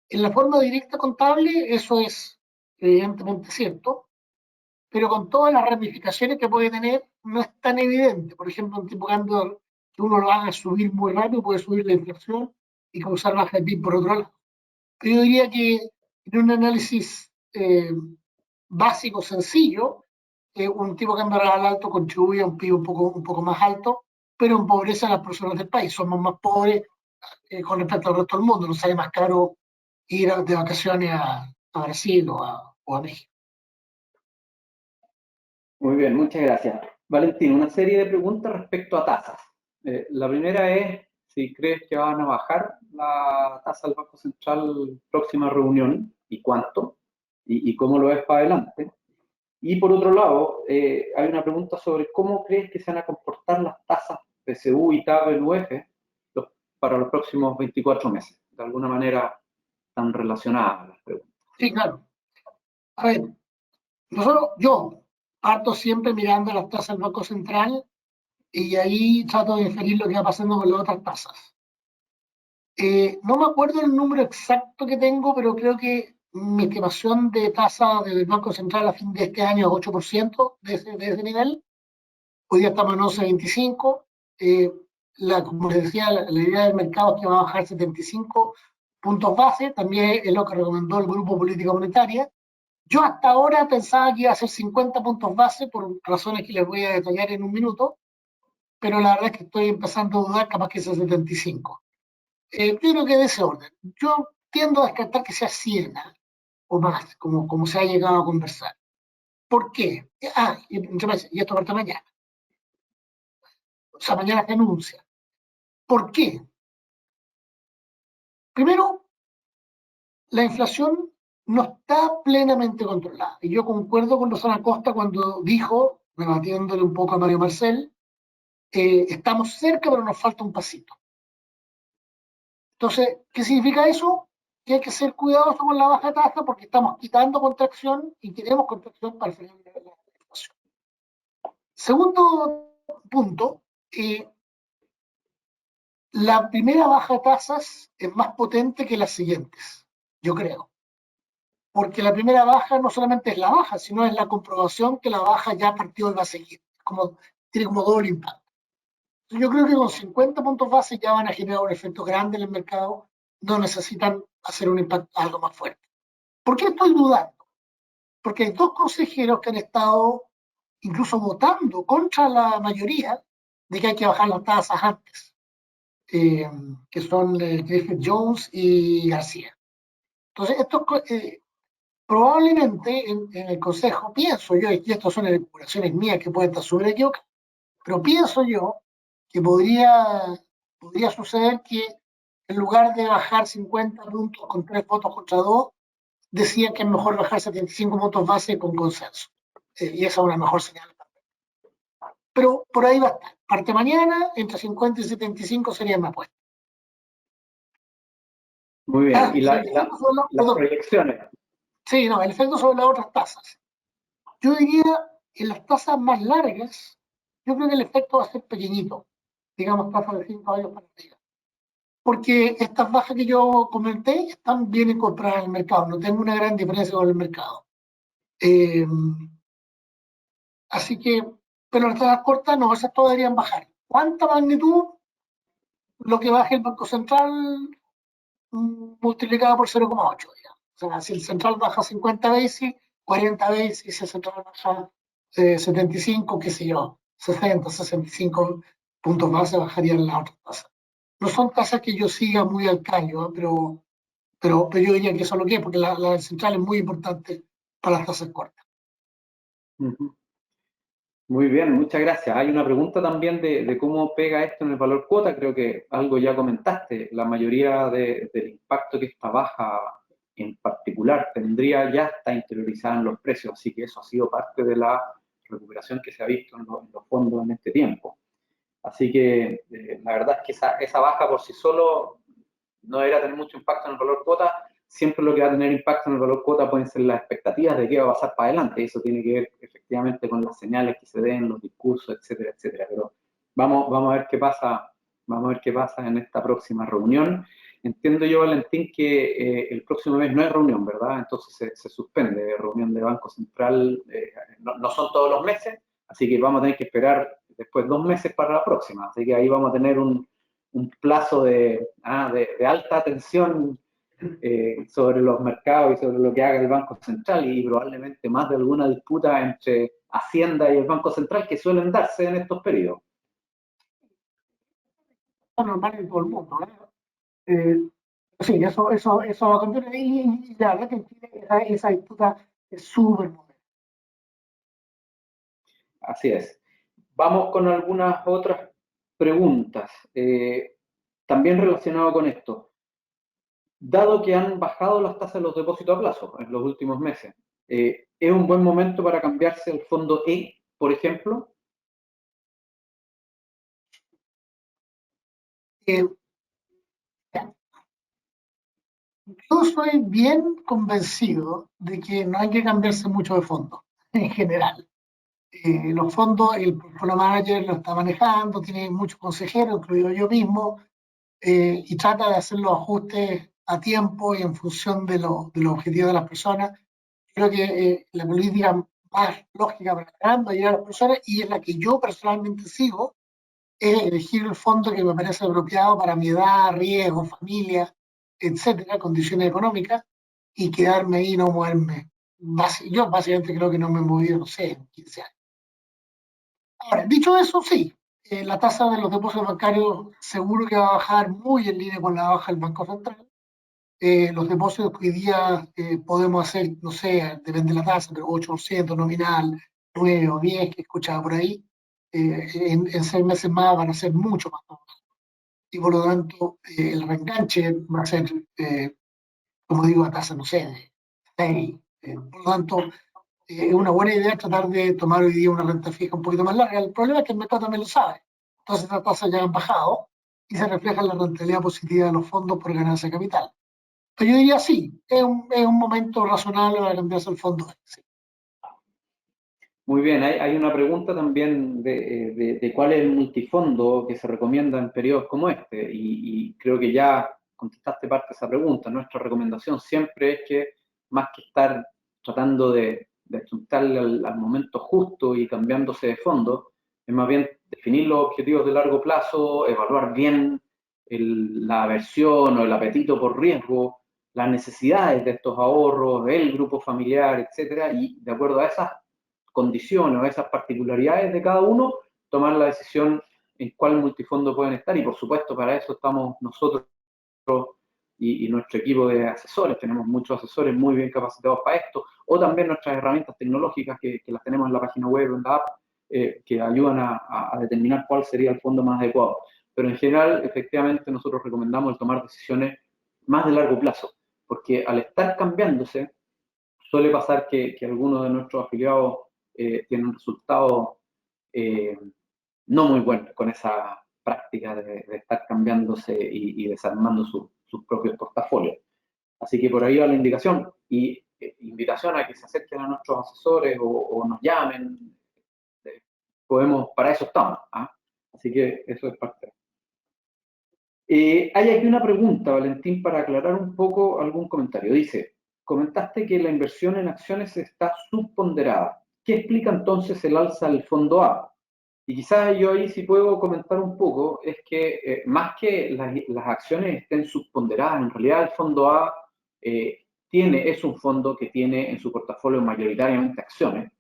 En la forma directa contable eso es evidentemente cierto, pero con todas las ramificaciones que puede tener no es tan evidente. Por ejemplo, un tipo de cambio que uno lo haga subir muy rápido puede subir la inflación y causar baja de PIB por otro lado. Pero yo diría que en un análisis básico, sencillo, un tipo de cambio real alto contribuye a un PIB un poco más alto, pero empobrece a las personas del país. Somos más pobres con respecto al resto del mundo. Nos sale más caro ir de vacaciones a Brasil o a México. Muy bien, muchas gracias. Valentín, una serie de preguntas respecto a tasas. La primera es si crees que van a bajar la tasa del Banco Central próxima reunión y cuánto, y cómo lo ves para adelante. Y por otro lado, hay una pregunta sobre cómo crees que se van a comportar las tasas PSU y TAB del UF para los próximos 24 meses. De alguna manera están relacionadas las preguntas. Sí, claro. A ver, yo parto siempre mirando las tasas del Banco Central y ahí trato de inferir lo que va pasando con las otras tasas. No me acuerdo el número exacto que tengo, pero creo que mi estimación de tasa del Banco Central a fin de este año es 8% de ese nivel. Hoy día estamos en 11,25. Como les decía, la idea del mercado es que va a bajar 75 puntos base, también es lo que recomendó el Grupo Política Monetaria. Yo hasta ahora pensaba que iba a ser 50 puntos base por razones que les voy a detallar en un minuto, pero la verdad es que estoy empezando a dudar, capaz que sea 75. Yo creo que de ese orden. Yo tiendo a descartar que sea 100 o más, como se ha llegado a conversar. ¿Por qué? Y esto parte mañana. O sea, mañana se anuncia. ¿Por qué? Primero, la inflación no está plenamente controlada. Y yo concuerdo con Rosana Costa cuando dijo, rebatiéndole un poco a Mario Marcel, estamos cerca, pero nos falta un pasito. Entonces, ¿qué significa eso? Que hay que ser cuidadosos con la baja tasa porque estamos quitando contracción y queremos contracción para frenar la inflación. Segundo punto, la primera baja de tasas es más potente que las siguientes, yo creo. Porque la primera baja no solamente es la baja, sino es la comprobación que la baja ya partió y va a seguir. Tiene como doble impacto. Yo creo que con 50 puntos base ya van a generar un efecto grande en el mercado, no necesitan hacer un impacto algo más fuerte. ¿Por qué estoy dudando? Porque hay dos consejeros que han estado incluso votando contra la mayoría de que hay que bajar las tasas antes, que son Griffith Jones y García. Entonces, probablemente en el Consejo, pienso yo, y estas son especulaciones mías que pueden estar sobre equivocadas, pero pienso yo que podría suceder que en lugar de bajar 50 puntos con 3 votos contra 2, decían que es mejor bajar 75 puntos base con consenso. Y esa es una mejor señal. Pero por ahí va a estar. Parte mañana, entre 50 y 75 sería mi apuesta. Muy bien. ¿Y las perdón. proyecciones? Sí, no, el efecto sobre las otras tasas. Yo diría, en las tasas más largas, yo creo que el efecto va a ser pequeñito, digamos, tasas de 5 años para arriba. Porque estas bajas que yo comenté están bien incorporadas al mercado, no tengo una gran diferencia con el mercado. Así que, pero las tasas cortas no, esas todas deberían bajar. ¿Cuánta magnitud? Lo que baje el Banco Central multiplicado por 0,8. O sea, si el central baja 50 veces, 40 veces, si el central baja 75, qué sé yo, 60, 65 puntos base, bajarían las otras tasas. No son tasas que yo siga muy al callo, ¿eh? Pero yo diría que eso es lo que es, porque la central es muy importante para las tasas cortas. Muy bien, muchas gracias. Hay una pregunta también de cómo pega esto en el valor cuota. Creo que algo ya comentaste. La mayoría del impacto que esta baja en particular tendría ya está interiorizada en los precios, así que eso ha sido parte de la recuperación que se ha visto en los fondos en este tiempo. Así que la verdad es que esa baja por sí solo no debería tener mucho impacto en el valor cuota. Siempre lo que va a tener impacto en el valor cuota pueden ser las expectativas de qué va a pasar para adelante. Eso tiene que ver efectivamente con las señales que se den, los discursos, etcétera, etcétera. Pero vamos a ver qué pasa, en esta próxima reunión. Entiendo yo, Valentín, que el próximo mes no hay reunión, ¿verdad? Entonces se suspende reunión de Banco Central. No son todos los meses, así que vamos a tener que esperar después 2 meses para la próxima. Así que ahí vamos a tener un plazo de alta tensión sobre los mercados y sobre lo que haga el Banco Central y probablemente más de alguna disputa entre Hacienda y el Banco Central que suelen darse en estos periodos. Es normal en todo el mundo, sí, eso va a cambiar. Y la verdad que en Chile esa disputa es súper buena. Así es. Vamos con algunas otras preguntas. también relacionado con esto, dado que han bajado las tasas de los depósitos a plazo en los últimos meses, ¿es un buen momento para cambiarse el fondo E, por ejemplo? Eh, yo soy bien convencido de que no hay que cambiarse mucho de fondo, en general. Los fondos, el portfolio manager lo está manejando, tiene muchos consejeros, incluido yo mismo, y trata de hacer los ajustes a tiempo y en función de los objetivos de las personas. Creo que la política más lógica para la gran mayoría de las personas, y es la que yo personalmente sigo, es elegir el fondo que me parece apropiado para mi edad, riesgo, familia, etcétera, condiciones económicas, y quedarme ahí y no moverme. Yo básicamente creo que no me he movido, no sé, en 15 años. Ahora, dicho eso, sí, la tasa de los depósitos bancarios seguro que va a bajar muy en línea con la baja del Banco Central. Los depósitos que hoy día podemos hacer, no sé, depende de la tasa, pero 8% nominal, 9 o 10 que escuchaba por ahí, en 6 meses más van a ser mucho más bajos. Y por lo tanto, el reenganche va a ser, como digo, a tasa, no sé, de 6. Por lo tanto, es una buena idea tratar de tomar hoy día una renta fija un poquito más larga. El problema es que el mercado también lo sabe. Entonces, las tasas ya han bajado y se refleja en la rentabilidad positiva de los fondos por ganancia de capital. Pero yo diría sí, es un momento razonable para cambiarse el fondo. Sí. Muy bien, hay una pregunta también de cuál es el multifondo que se recomienda en periodos como este, y creo que ya contestaste parte de esa pregunta. Nuestra recomendación siempre es que, más que estar tratando de ajustarle al momento justo y cambiándose de fondo, es más bien definir los objetivos de largo plazo, evaluar bien la aversión o el apetito por riesgo, las necesidades de estos ahorros, el grupo familiar, etcétera, y de acuerdo a esas condiciones o esas particularidades de cada uno, tomar la decisión en cuál multifondo pueden estar. Y por supuesto, para eso estamos nosotros y nuestro equipo de asesores. Tenemos muchos asesores muy bien capacitados para esto, o también nuestras herramientas tecnológicas que las tenemos en la página web, en la app, que ayudan a determinar cuál sería el fondo más adecuado. Pero en general, efectivamente, nosotros recomendamos el tomar decisiones más de largo plazo, porque al estar cambiándose, suele pasar que algunos de nuestros afiliados tienen resultados eh, no muy buenos con esa práctica de estar cambiándose y desarmando sus propios portafolios. Así que por ahí va la indicación y invitación a que se acerquen a nuestros asesores o nos llamen. Para eso estamos. ¿Ah? Así que eso es parte. Hay aquí una pregunta, Valentín, para aclarar un poco algún comentario. Dice, comentaste que la inversión en acciones está subponderada. ¿Qué explica entonces el alza del fondo A? Y quizás yo ahí sí puedo comentar un poco, es que más que las acciones estén subponderadas, en realidad el fondo A es un fondo que tiene en su portafolio mayoritariamente acciones.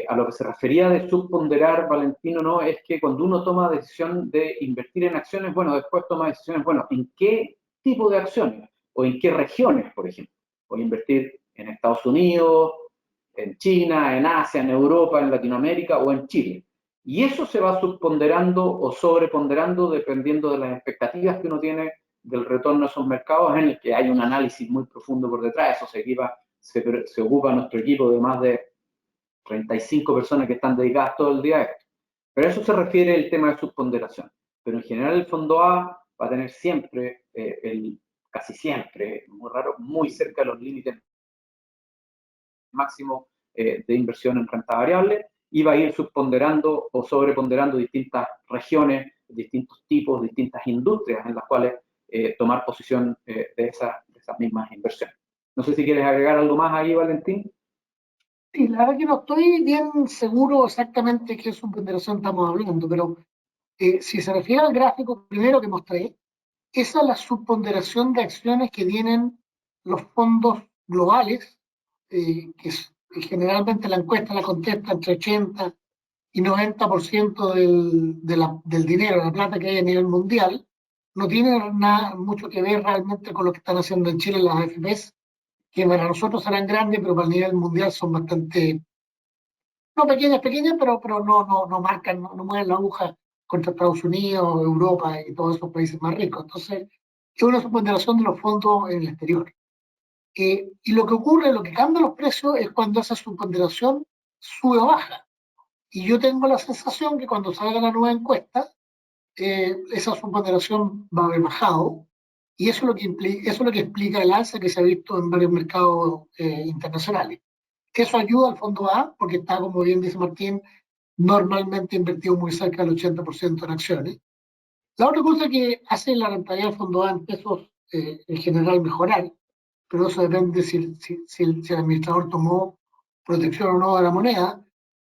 A lo que se refería de subponderar, Valentino, no, es que cuando uno toma decisión de invertir en acciones, bueno, después toma decisiones, bueno, ¿en qué tipo de acciones? O en qué regiones, por ejemplo. Voy a invertir en Estados Unidos, en China, en Asia, en Europa, en Latinoamérica o en Chile. Y eso se va subponderando o sobreponderando dependiendo de las expectativas que uno tiene del retorno a esos mercados, en el que hay un análisis muy profundo por detrás. Eso se ocupa nuestro equipo de más de 35 personas que están dedicadas todo el día a esto. Pero a eso se refiere el tema de subponderación. Pero en general el fondo A va a tener siempre, casi siempre, muy raro, muy cerca de los límites máximos de inversión en renta variable y va a ir subponderando o sobreponderando distintas regiones, distintos tipos, distintas industrias en las cuales tomar posición de esas mismas inversiones. No sé si quieres agregar algo más ahí, Valentín. Sí, la verdad que no estoy bien seguro exactamente qué subponderación estamos hablando, pero si se refiere al gráfico primero que mostré, esa es la subponderación de acciones que tienen los fondos globales, generalmente la encuesta la contesta entre 80 y 90% del dinero, la plata que hay a nivel mundial, no tiene nada, mucho que ver realmente con lo que están haciendo en Chile las AFPs, que para nosotros serán grandes, pero para el nivel mundial son bastante, no pequeñas, pequeñas, pero no marcan, no mueven la aguja contra Estados Unidos, Europa y todos esos países más ricos. Entonces, es una suponderación de los fondos en el exterior. Y lo que ocurre, lo que cambia los precios es cuando esa suponderación sube o baja. Y yo tengo la sensación que cuando salga la nueva encuesta, esa suponderación va a haber bajado. Y eso es lo que eso es lo que explica el alza que se ha visto en varios mercados internacionales. Eso ayuda al fondo A, porque está, como bien dice Martín, normalmente invertido muy cerca del 80% en acciones. La otra cosa que hace la rentabilidad del fondo A en pesos en general mejorar, pero eso depende si el administrador tomó protección o no de la moneda,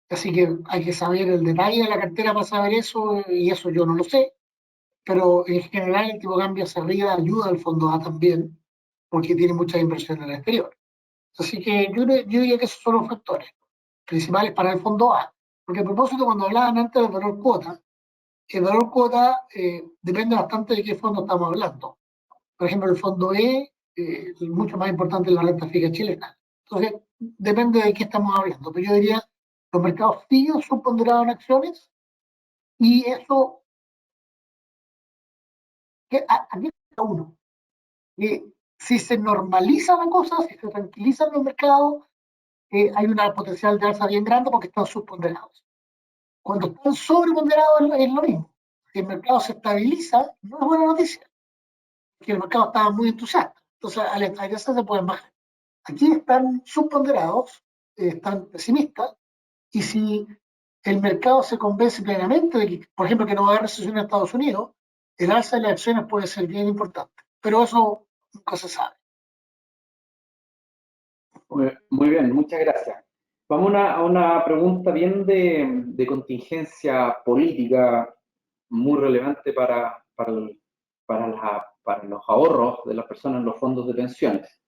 así que hay que saber el detalle de la cartera para saber eso, y eso yo no lo sé, pero en general el tipo de cambio hacia arriba ayuda al fondo A también, porque tiene mucha inversión en el exterior. Así que yo diría que esos son los factores principales para el fondo A. Porque a propósito, cuando hablaban antes del valor cuota, el valor cuota depende bastante de qué fondo estamos hablando. Por ejemplo, el fondo E es mucho más importante en la renta fija chilena. Entonces, depende de qué estamos hablando. Pero yo diría, los mercados fijos son ponderados en acciones y eso, aquí está uno. Si se normaliza la cosa, si se tranquilizan los mercados, hay una potencial de alza bien grande porque están subponderados. Cuando están sobreponderados es lo mismo. Si el mercado se estabiliza, no es buena noticia, porque el mercado estaba muy entusiasta. Entonces, al estabilizarse se pueden bajar. Aquí están subponderados, están pesimistas, y si el mercado se convence plenamente de que, por ejemplo, que no va a haber recesión en Estados Unidos, el alza de las acciones puede ser bien importante. Pero eso nunca se sabe. Muy bien, muchas gracias. Vamos a una pregunta bien de contingencia política muy relevante para los ahorros de las personas en los fondos de pensiones.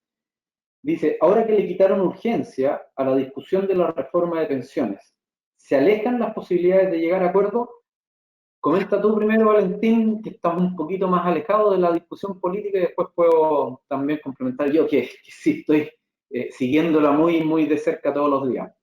Dice, ahora que le quitaron urgencia a la discusión de la reforma de pensiones, ¿se alejan las posibilidades de llegar a acuerdo? Comenta tú primero, Valentín, que estás un poquito más alejado de la discusión política y después puedo también complementar yo, que sí estoy siguiéndola muy, muy de cerca todos los días.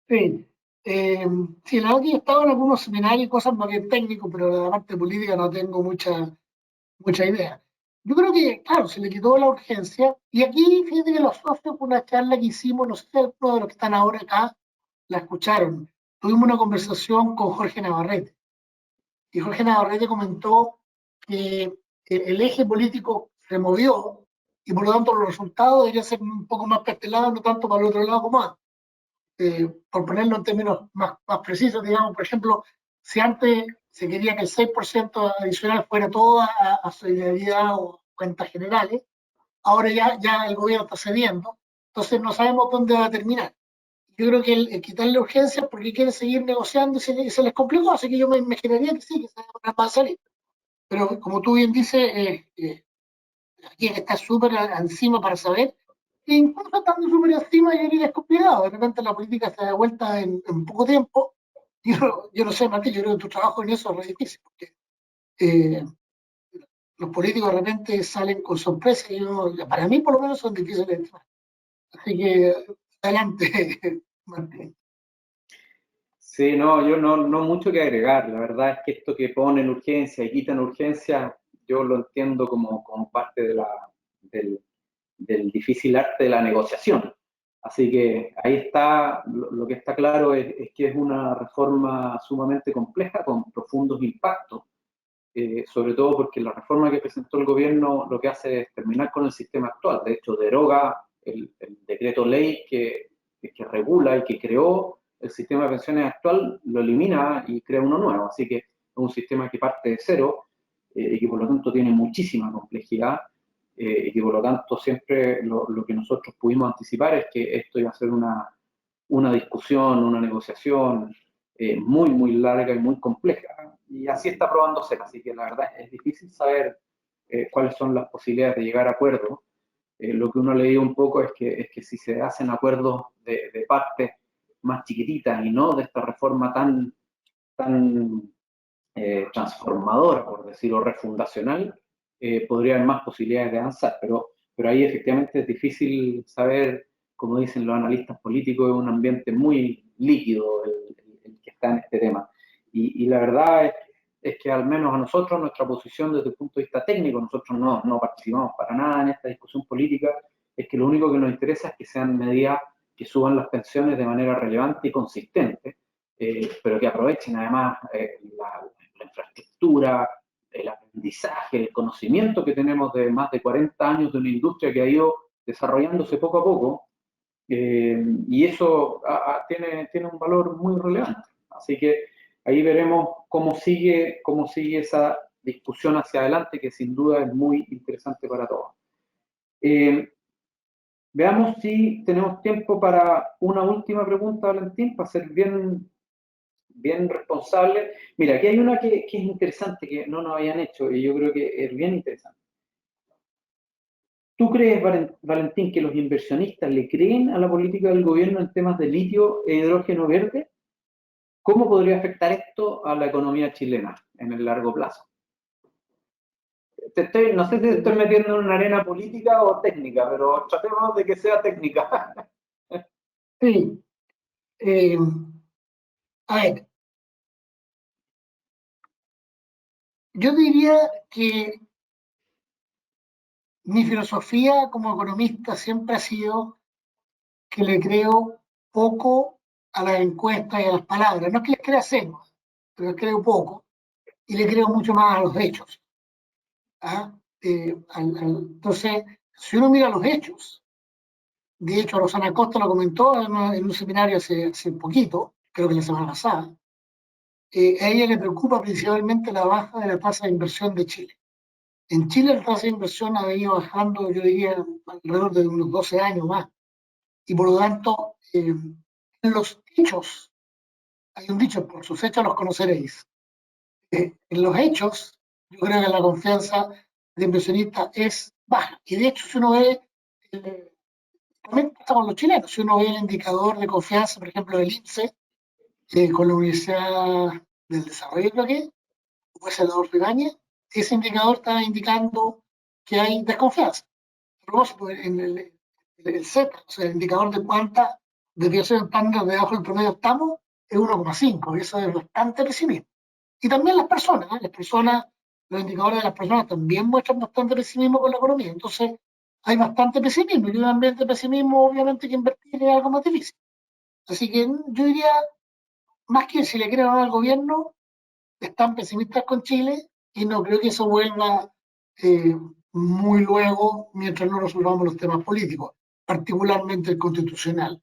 Sí, sí, la verdad que he estado en algunos seminarios y cosas más bien técnicos, pero de la parte política no tengo mucha idea. Yo creo que, claro, se le quitó la urgencia. Y aquí, fíjate que los socios, por una charla que hicimos, no sé si algunos de los que están ahora acá la escucharon. Tuvimos una conversación con Jorge Navarrete. Y Jorge Navarrete comentó que el eje político se movió y por lo tanto los resultados deberían ser un poco más para este lado, no tanto para el otro lado como antes. Por ponerlo en términos más precisos, digamos, por ejemplo, si antes se quería que el 6% adicional fuera todo a solidaridad o cuentas generales, ahora ya el gobierno está cediendo, entonces no sabemos dónde va a terminar. Yo creo que el quitarle urgencia porque quiere seguir negociando y se les complicó, así que yo me imaginaría que sí, que se va a salir. Pero como tú bien dices, aquí hay que estar súper encima para saber. E incluso estando súper encima, yo diría que es complicado. De repente la política se da vuelta en poco tiempo. Yo no sé, Martín, yo creo que tu trabajo en eso es re difícil, porque eh, los políticos de repente salen con sorpresas y para mí por lo menos son difíciles de entrar. Así que adelante, Martín. Sí, no, yo no mucho que agregar. La verdad es que esto que ponen urgencia y quitan urgencia, yo lo entiendo como parte del difícil arte de la negociación. Así que ahí está, lo que está claro es que es una reforma sumamente compleja con profundos impactos, sobre todo porque la reforma que presentó el gobierno lo que hace es terminar con el sistema actual. De hecho, deroga el decreto ley que regula y que creó el sistema de pensiones actual, lo elimina y crea uno nuevo. Así que es un sistema que parte de cero y que por lo tanto tiene muchísima complejidad y que por lo tanto siempre lo que nosotros pudimos anticipar es que esto iba a ser una discusión, una negociación muy, muy larga y muy compleja. Y así está probándose, así que la verdad es difícil saber cuáles son las posibilidades de llegar a acuerdos. Lo que uno ha leído un poco es que si se hacen acuerdos de partes más chiquititas y no de esta reforma tan transformadora, por decirlo, refundacional, podría haber más posibilidades de avanzar, pero ahí efectivamente es difícil saber, como dicen los analistas políticos, es un ambiente muy líquido el que está en este tema. Y la verdad es que al menos a nosotros, nuestra posición desde el punto de vista técnico, nosotros no participamos para nada en esta discusión política, es que lo único que nos interesa es que sean medidas que suban las pensiones de manera relevante y consistente, pero que aprovechen además la infraestructura, el aprendizaje, el conocimiento que tenemos de más de 40 años de una industria que ha ido desarrollándose poco a poco, y eso tiene un valor muy relevante. Así que ahí veremos cómo sigue esa discusión hacia adelante, que sin duda es muy interesante para todos. Veamos si tenemos tiempo para una última pregunta, Valentín, para ser bien responsable. Mira, aquí hay una que es interesante, que no nos habían hecho, y yo creo que es bien interesante. ¿Tú crees, Valentín, que los inversionistas le creen a la política del gobierno en temas de litio e hidrógeno verde? ¿Cómo podría afectar esto a la economía chilena en el largo plazo? No sé si te estoy metiendo en una arena política o técnica, pero tratemos de que sea técnica. Sí. A ver, yo diría que mi filosofía como economista siempre ha sido que le creo poco a las encuestas y a las palabras. No es que les crea cero, pero les creo poco y le creo mucho más a los hechos. ¿Ah? Entonces, si uno mira los hechos, de hecho, Rosana Costa lo comentó en un seminario hace poquito, creo que la semana pasada, a ella le preocupa principalmente la baja de la tasa de inversión de Chile. En Chile la tasa de inversión ha venido bajando, yo diría, alrededor de unos 12 años más. Y por lo tanto, en los hechos, hay un dicho, por sus hechos los conoceréis. En los hechos, yo creo que la confianza de inversionista es baja. Y de hecho, si uno ve, también pasa con los chilenos, si uno ve el indicador de confianza, por ejemplo, del INSE, con la Universidad del Desarrollo, creo que, o es el Adolfo Ibáñez, ese indicador está indicando que hay desconfianza. A propósito, en el Z, o sea, el indicador de cuánta desviación estándar debajo del promedio estamos, es 1,5, y eso es bastante pesimismo. Y también las personas, los indicadores de las personas también muestran bastante pesimismo con la economía. Entonces, hay bastante pesimismo, y en un ambiente de pesimismo, obviamente, que invertir es algo más difícil. Así que yo diría, más que si le creen al gobierno, están pesimistas con Chile y no creo que eso vuelva muy luego mientras no resolvamos los temas políticos, particularmente el constitucional.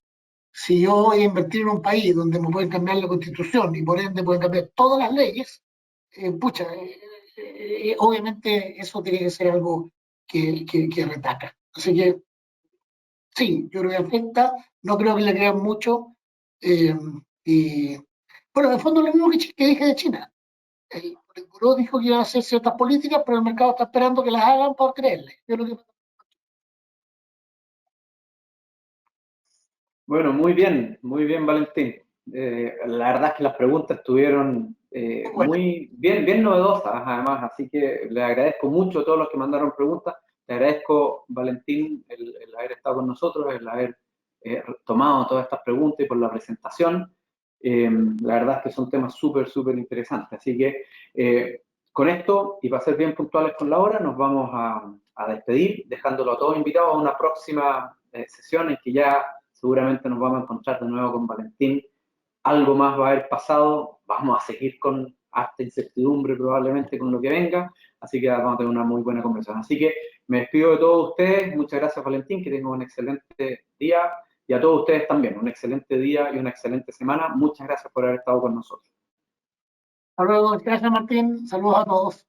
Si yo voy a invertir en un país donde me pueden cambiar la constitución y por ende pueden cambiar todas las leyes, obviamente eso tiene que ser algo que retaca. Así que sí, yo creo que afecta, no creo que le crean mucho. Y bueno, en el fondo lo mismo que dije de China. El Politburó dijo que iba a hacer ciertas políticas, pero el mercado está esperando que las hagan por creerle. Bueno, muy bien, Valentín. La verdad es que las preguntas estuvieron muy bien novedosas, además, así que le agradezco mucho a todos los que mandaron preguntas. Le agradezco, Valentín, el haber estado con nosotros, el haber tomado todas estas preguntas y por la presentación. La verdad es que son temas súper interesantes. Así que con esto, y para ser bien puntuales con la hora, nos vamos a despedir, dejándolo a todos invitados a una próxima sesión en que ya seguramente nos vamos a encontrar de nuevo con Valentín. Algo más va a haber pasado, vamos a seguir con harta incertidumbre probablemente con lo que venga, así que vamos a tener una muy buena conversación. Así que me despido de todos ustedes, muchas gracias Valentín, que tengan un excelente día, y a todos ustedes también, un excelente día y una excelente semana. Muchas gracias por haber estado con nosotros. Hasta luego, gracias Martín, saludos a todos.